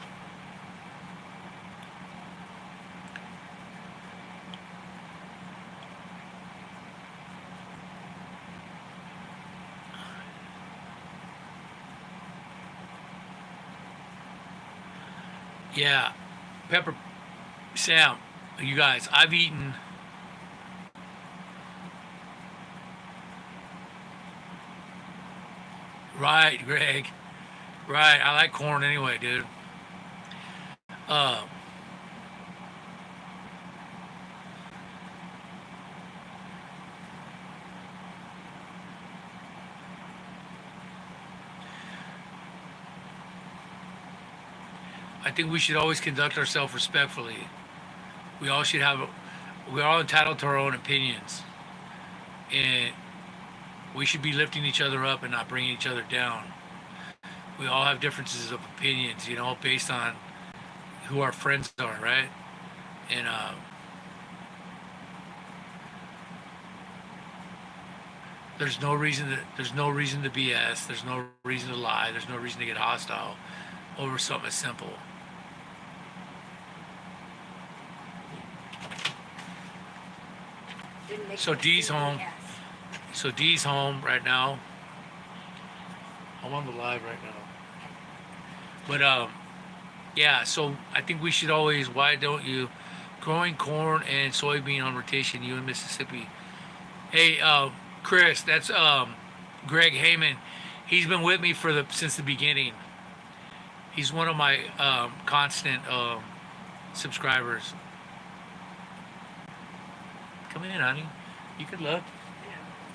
yeah, pepper Sam, you guys, I've eaten. Right, Greg. Right, I like corn anyway, dude. Uh, I think we should always conduct ourselves respectfully. We all should have. We're all entitled to our own opinions, and we should be lifting each other up and not bringing each other down. We all have differences of opinions, you know, based on who our friends are, right? And there's no reason to BS. There's no reason to lie. There's no reason to get hostile over something as simple. So Dee's home. So Dee's home right now. I'm on the live right now. But yeah. So I think we should always. Why don't you growing corn and soybean on rotation? You in Mississippi. Hey, Chris. That's Greg Heyman. He's been with me since the beginning. He's one of my constant subscribers. Come in, honey. You can look.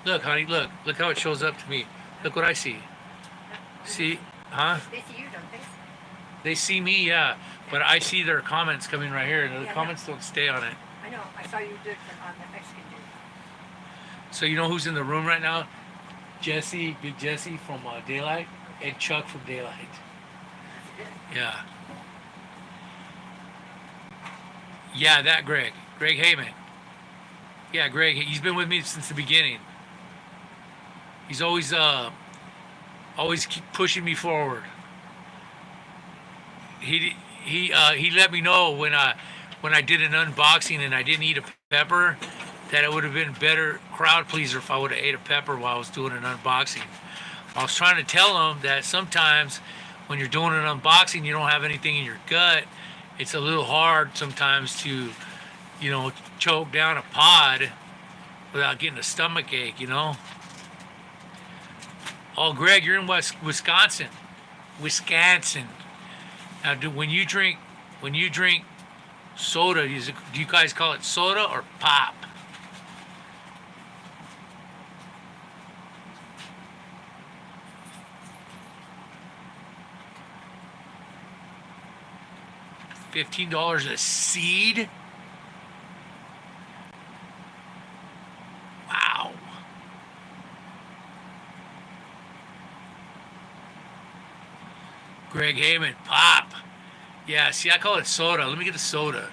Look, honey. Look. Look how it shows up to me. Look what I see. See? Huh? They see you, don't they? They see me, yeah. But I see their comments coming right here, and the comments don't stay on it. I know. I saw you did on the Mexican dude. So you know who's in the room right now? Jesse, Big Jesse from Daylight, and Chuck from Daylight. Yeah. Yeah, that Greg. Greg Heyman. Yeah, Greg. He's been with me since the beginning. He's always keep pushing me forward. He let me know when I did an unboxing and I didn't eat a pepper, that it would have been better crowd pleaser if I would have ate a pepper while I was doing an unboxing. I was trying to tell him that sometimes when you're doing an unboxing, you don't have anything in your gut. It's a little hard sometimes to, choke down a pod without getting a stomach ache, Oh, Greg, you're in Wisconsin. Now, when you drink soda, do you guys call it soda or pop? $15 a seed? Wow. Greg Heyman, pop. Yeah, see, I call it soda. Let me get the soda.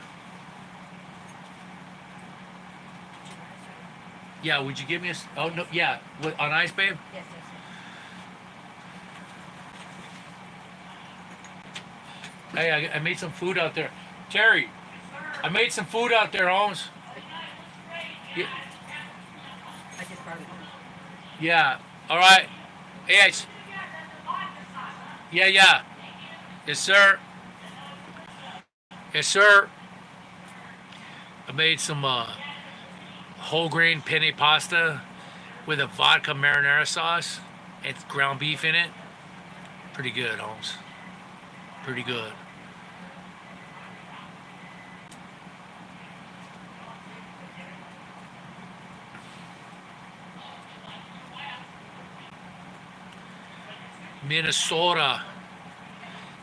Yeah, would you give me oh, no, yeah. What, on ice, babe? Yes. Hey, I made some food out there. Terry, I made some food out there, Holmes. Yeah. I just brought it home. Yeah. All right. Hey, yeah. Yes, sir. Yes, sir. I made some whole grain penne pasta with a vodka marinara sauce and ground beef in it. Pretty good, Holmes. Pretty good. Minnesota.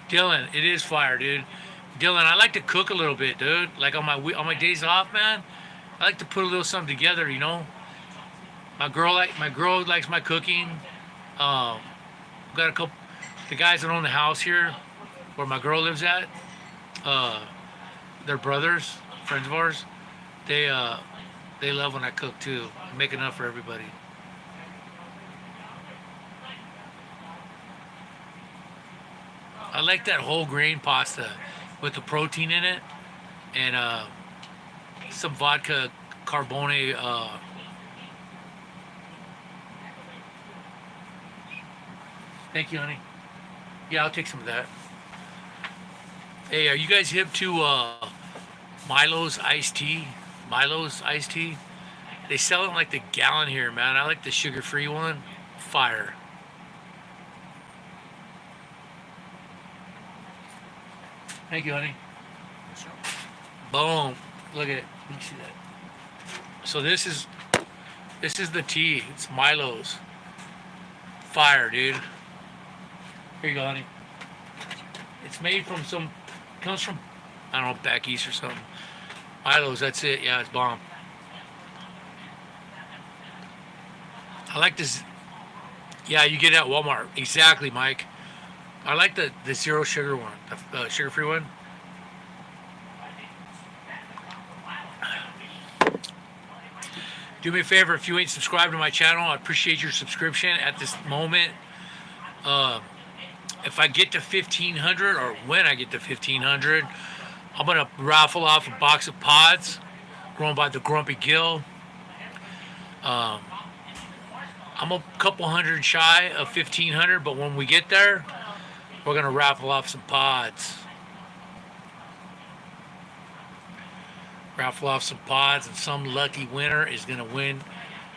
Dylan, it is fire, dude. Dylan, I like to cook a little bit, dude. Like on my days off, man. I like to put a little something together, My girl likes my cooking. Got a couple. The guys that own the house here, where my girl lives at, they're brothers, friends of ours. They love when I cook too. I make enough for everybody. I like that whole grain pasta with the protein in it and some vodka carbone. Thank you, honey. Yeah, I'll take some of that. Hey, are you guys hip to Milo's iced tea? Milo's iced tea? They sell it in like the gallon here, man. I like the sugar-free one. Fire. Thank you, honey. Boom. Look at it. Let me see that. So this is the tea. It's Milo's. Fire, dude. Here you go, honey. It's made from comes from, I don't know, back east or something. Milo's, that's it. Yeah, it's bomb. I like this. Yeah, you get it at Walmart. Exactly, Mike. I like the zero sugar one, the sugar-free one. Do me a favor, if you ain't subscribed to my channel, I appreciate your subscription at this moment. If I get to 1,500, or when I get to 1,500, I'm gonna raffle off a box of pods grown by the Grumpy Gill. Um, I'm a couple hundred shy of 1,500, but when we get there, we're gonna raffle off some pods. Raffle off some pods, and some lucky winner is gonna win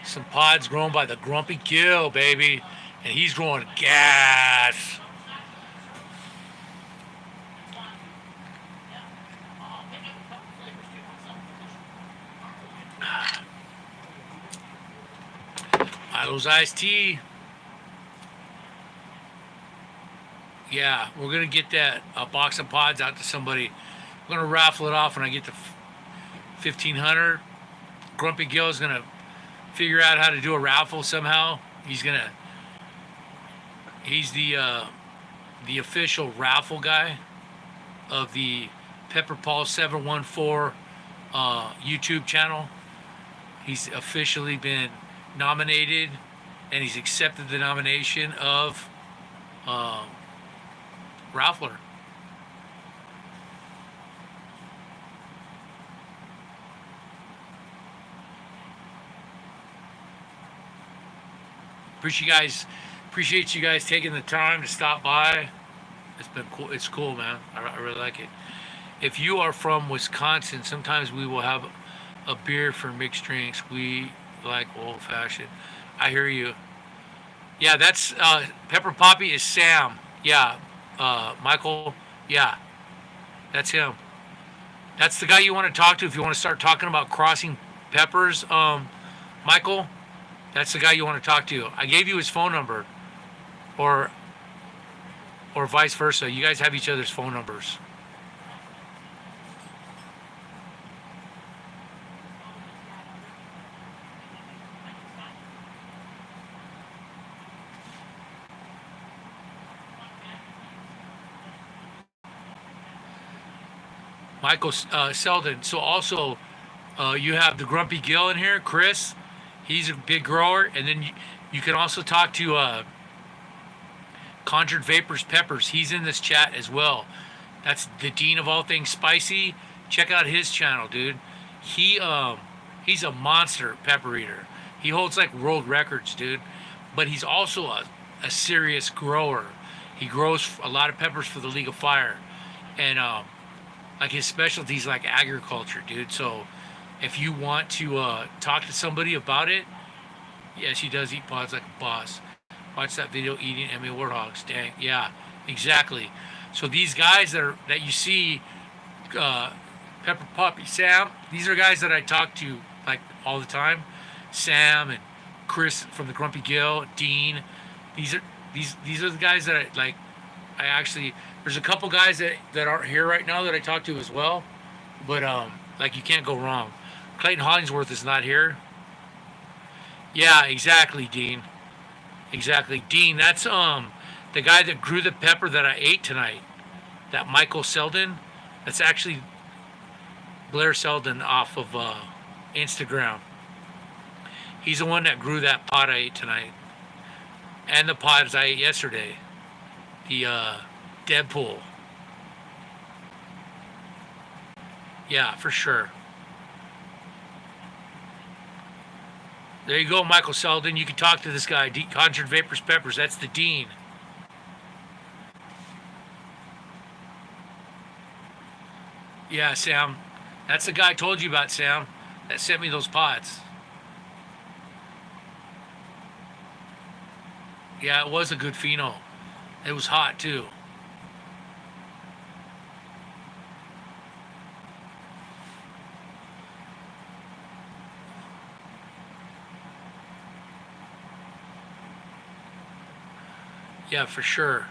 some pods grown by the Grumpy Gill, baby. And he's growing gas. Milo's iced tea. Yeah, we're gonna get that box of pods out to somebody. We're gonna raffle it off when I get to 1,500. Grumpy Gill is gonna figure out how to do a raffle somehow. He's the official raffle guy of the Pepper Paul 714 YouTube channel. He's officially been nominated, and he's accepted the nomination of Raffler. Appreciate you guys taking the time to stop by. It's been cool. It's cool, man. I really like it. If you are from Wisconsin, sometimes we will have a beer for mixed drinks. We like old fashioned. I hear you. Yeah, that's Pepper Poppy is Sam. Yeah, Michael. Yeah, that's him. That's the guy you want to talk to if you want to start talking about crossing peppers. Michael, that's the guy you want to talk to. I gave you his phone number, or vice versa. You guys have each other's phone numbers. Michael Selden. So also, you have the Grumpy Gill in here, Chris. He's a big grower, and then you can also talk to Conjured Vapors Peppers. He's in this chat as well. That's the dean of all things spicy. Check out his channel, dude. He's a monster pepper eater. He holds like world records, dude. But he's also a serious grower. He grows a lot of peppers for the League of Fire, and like his specialty is like agriculture, dude. So if you want to talk to somebody about it, yes, he does eat pods like a boss. Watch that video eating Emmy warthogs. Dang, yeah, exactly. So these guys that you see, Pepper Puppy, Sam, these are guys that I talk to like all the time. Sam and Chris from the Grumpy Gill, Dean. These are the guys that I like. I actually, there's a couple guys that aren't here right now that I talk to as well, but like you can't go wrong. Clayton Hollingsworth is not here. Yeah, exactly, Dean. Exactly, Dean. That's the guy that grew the pepper that I ate tonight. That Michael Selden. That's actually Blair Selden off of Instagram. He's the one that grew that pod I ate tonight, and the pods I ate yesterday. The Deadpool. Yeah, for sure. There you go, Michael Selden. You can talk to this guy, Conjured Vapors Peppers. That's the dean. Yeah, Sam. That's the guy I told you about, Sam, that sent me those pods. Yeah, it was a good pheno. It was hot, too. Yeah, for sure.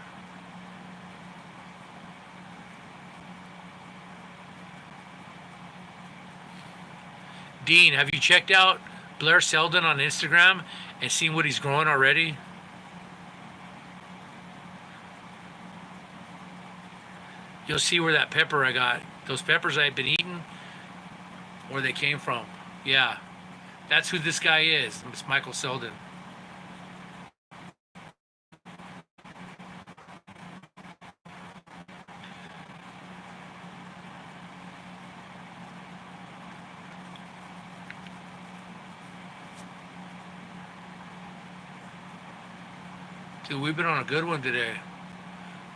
Dean, have you checked out Blair Selden on Instagram and seen what he's growing already? You'll see where that pepper I got, those peppers I've been eating, where they came from. Yeah, That's who this guy is. It's Michael Selden. Dude, we've been on a good one today.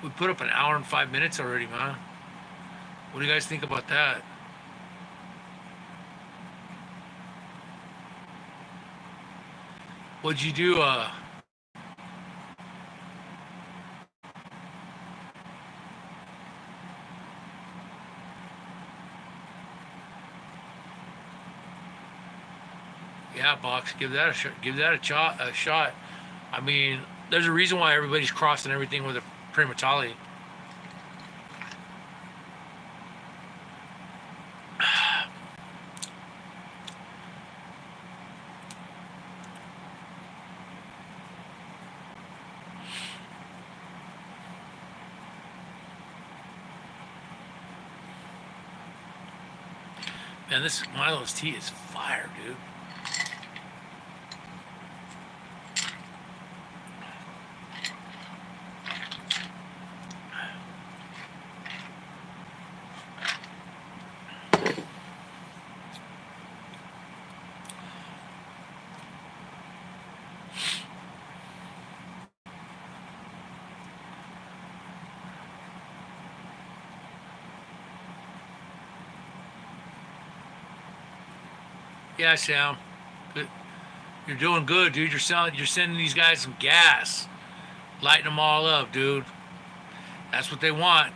We put up an hour and 5 minutes already, man. What do you guys think about that? What'd you do? Yeah, box. Give that a shot. Give that a shot. A shot. I mean, there's a reason why everybody's crossing everything with a Primotallii. Man, this Milo's tea is fire, dude. Yeah, Sam. Good. You're doing good, dude. You're sending these guys some gas. Lighting them all up, dude. That's what they want.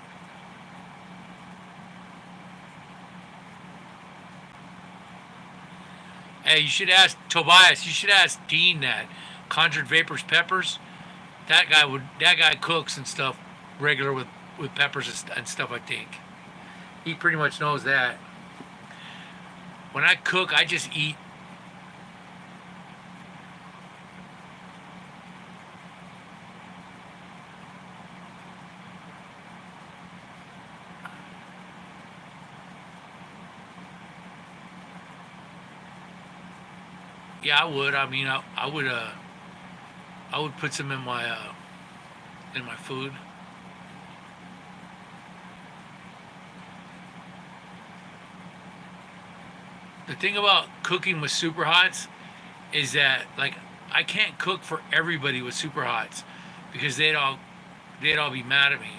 Hey, you should ask Tobias. You should ask Dean that. Conjured Vapors Peppers. That guy cooks and stuff regular with peppers and stuff, I think. He pretty much knows that. When I cook, I just eat. Yeah, I would. I mean, I would put some in my food. The thing about cooking with super hots is that like I can't cook for everybody with super hots because they'd all be mad at me,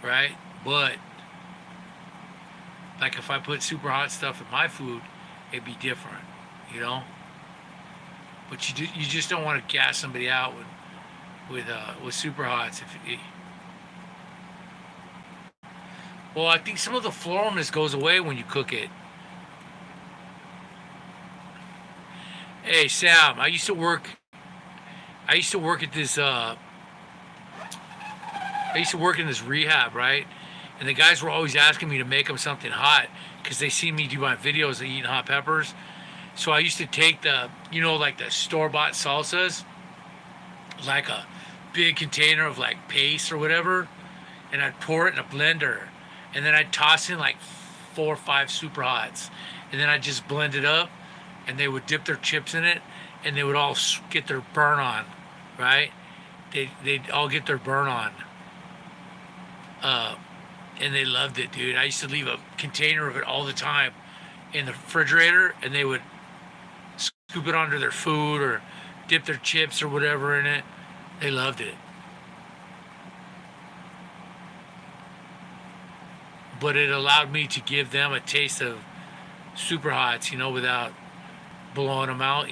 right? But like if I put super hot stuff in my food, it'd be different, you know. But you just don't want to gas somebody out with super hots. Well, I think some of the floralness goes away when you cook it. Hey Sam, I used to work at this. I used to work in this rehab, right? And the guys were always asking me to make them something hot because they see me do my videos of eating hot peppers. So I used to take like the store-bought salsas, like a big container of like paste or whatever, and I'd pour it in a blender, and then I'd toss in like 4 or 5 super hots, and then I'd just blend it up, and they would dip their chips in it, and they would all get their burn on, right? They'd all get their burn on, uh, and they loved it, dude. I used to leave a container of it all the time in the refrigerator, and they would scoop it onto their food or dip their chips or whatever in it. They loved it. But it allowed me to give them a taste of super hots, without blowing them out.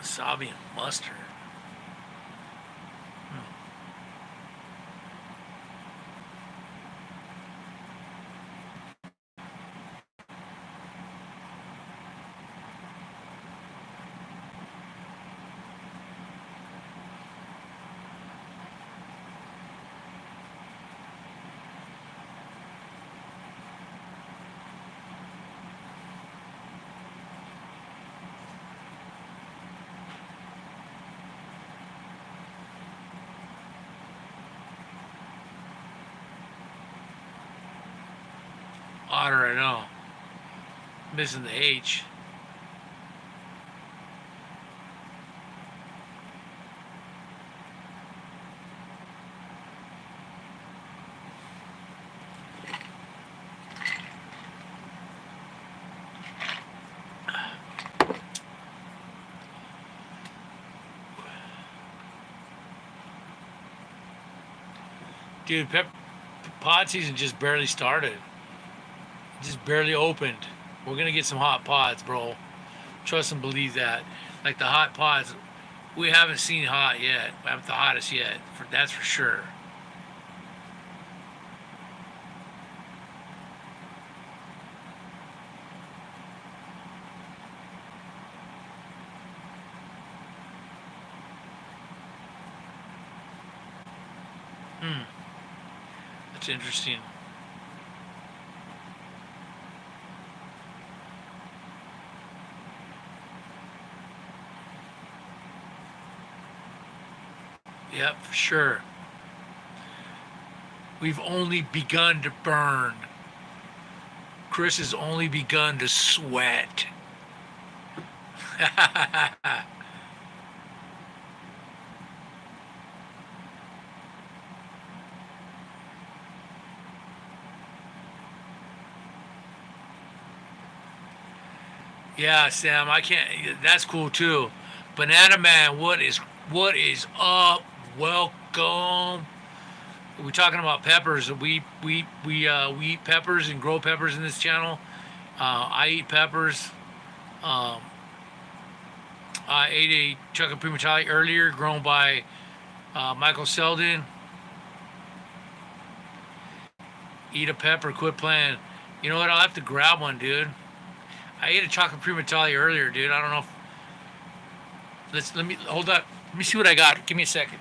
Wasabi and mustard. Hmm. Otter, I know. Missing the H. Dude, pod season just barely started. Just barely opened. We're gonna get some hot pods, bro. Trust and believe that. Like the hot pods, we haven't seen hot yet. We haven't the hottest yet. That's for sure. Hmm. That's interesting. Yep, for sure. We've only begun to burn. Chris has only begun to sweat. Yeah, Sam, I can't. That's cool too. Banana Man, what is up? Welcome. We're talking about peppers. We eat peppers and grow peppers in this channel. I eat peppers. Um, I ate a chuck of Primotallii earlier, grown by Michael Selden. Eat a pepper, quit playing. You know what? I'll have to grab one, dude. I ate a chocolate Primotallii earlier, dude. I don't know if let me hold up. Let me see what I got. Give me a second.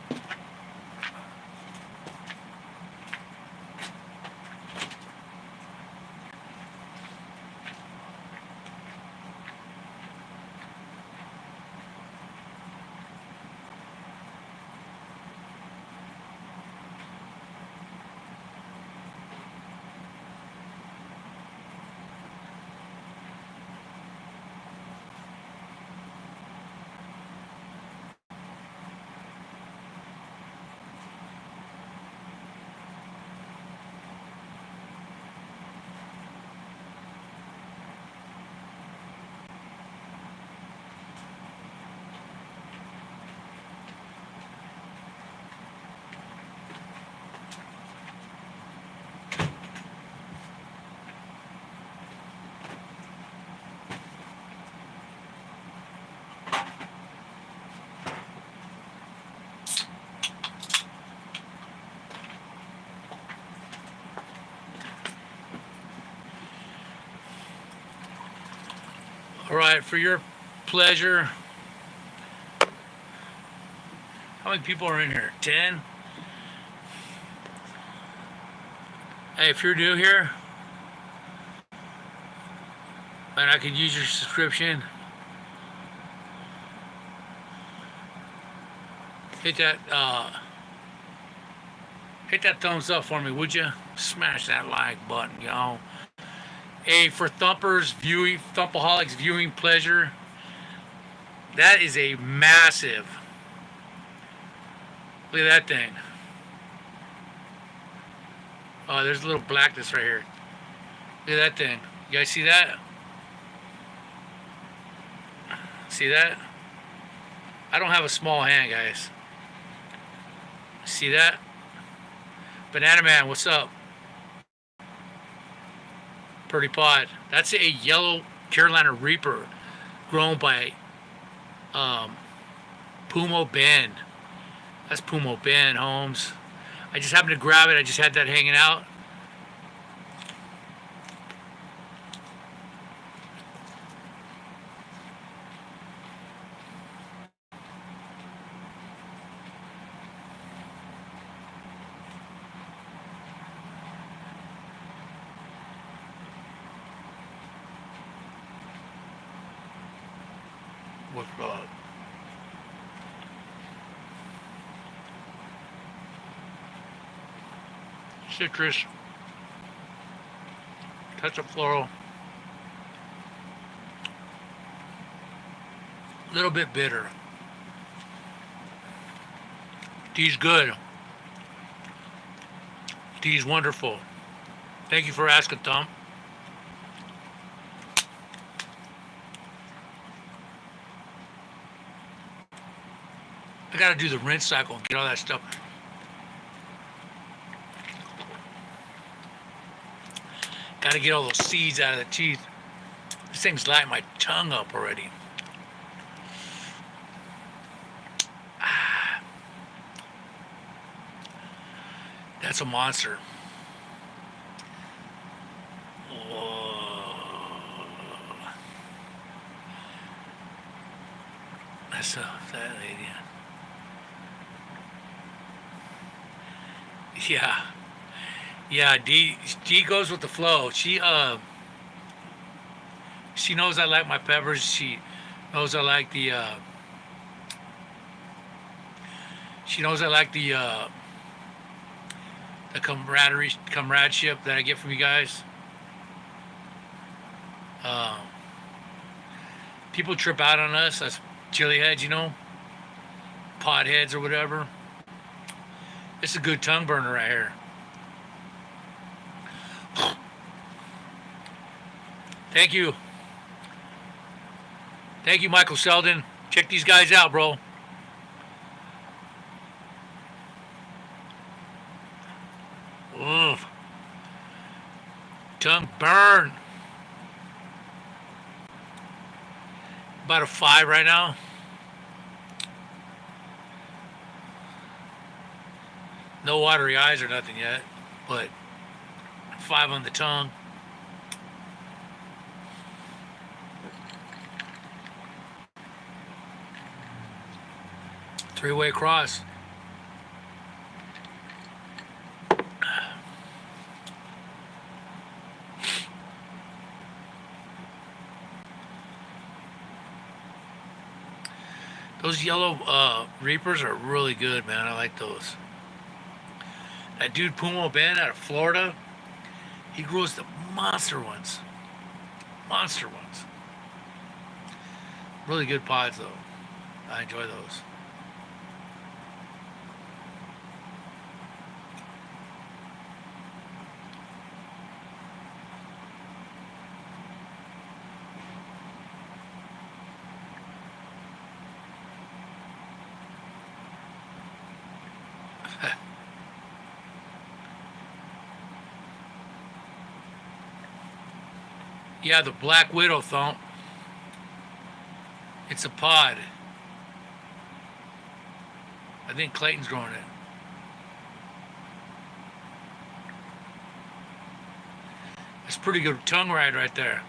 All right, for your pleasure. How many people are in here? 10? Hey, if you're new here, and I could use your subscription, hit that thumbs up for me, would you? Smash that like button, y'all. Hey, for Thumpaholics viewing pleasure, that is a massive. Look at that thing. Oh, there's a little blackness right here. Look at that thing. You guys see that? See that? I don't have a small hand, guys. See that? Banana Man, what's up? Pretty pod. That's a yellow Carolina Reaper grown by Pumo Ben. That's Pumo Ben, Holmes. I just happened to grab it. I just had that hanging out. With citrus touch of floral. A little bit bitter. Tea's good. Tea's wonderful. Thank you for asking, Tom. I gotta do the rinse cycle and get all that stuff. Gotta get all those seeds out of the teeth. This thing's lighting my tongue up already. That's a monster. Whoa. That's that lady. Yeah. Yeah, D goes with the flow. She knows I like my peppers. She knows I like the the comradeship that I get from you guys. People trip out on us as chili heads, you know, pot heads or whatever. This is a good tongue burner right here. Thank you. Thank you, Michael Selden. Check these guys out, bro. Oof. Tongue burn. About a 5 right now. No watery eyes or nothing yet, but 5 on the tongue. Three-way cross. Those yellow Reapers are really good, man. I like those. That dude Pumo Ben out of Florida, he grows the monster ones. Monster ones. Really good pods, though. I enjoy those. Yeah, the Black Widow, Thump. It's a pod. I think Clayton's growing it. That's pretty good tongue ride right there.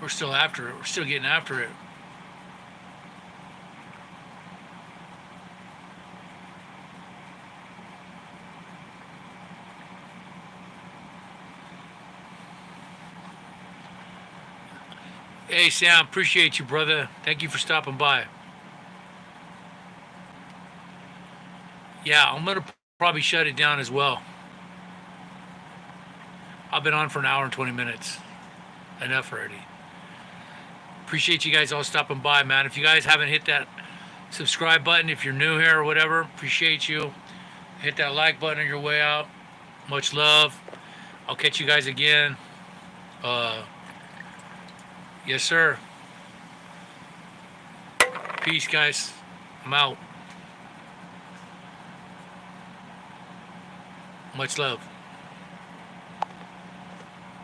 We're still after it. We're still getting after it. Hey, Sam, appreciate you, brother. Thank you for stopping by. Yeah, I'm going to probably shut it down as well. I've been on for an hour and 20 minutes. Enough already. Appreciate you guys all stopping by, man. If you guys haven't hit that subscribe button, if you're new here or whatever, appreciate you. Hit that like button on your way out. Much love. I'll catch you guys again. Yes, sir. Peace, guys. I'm out. Much love.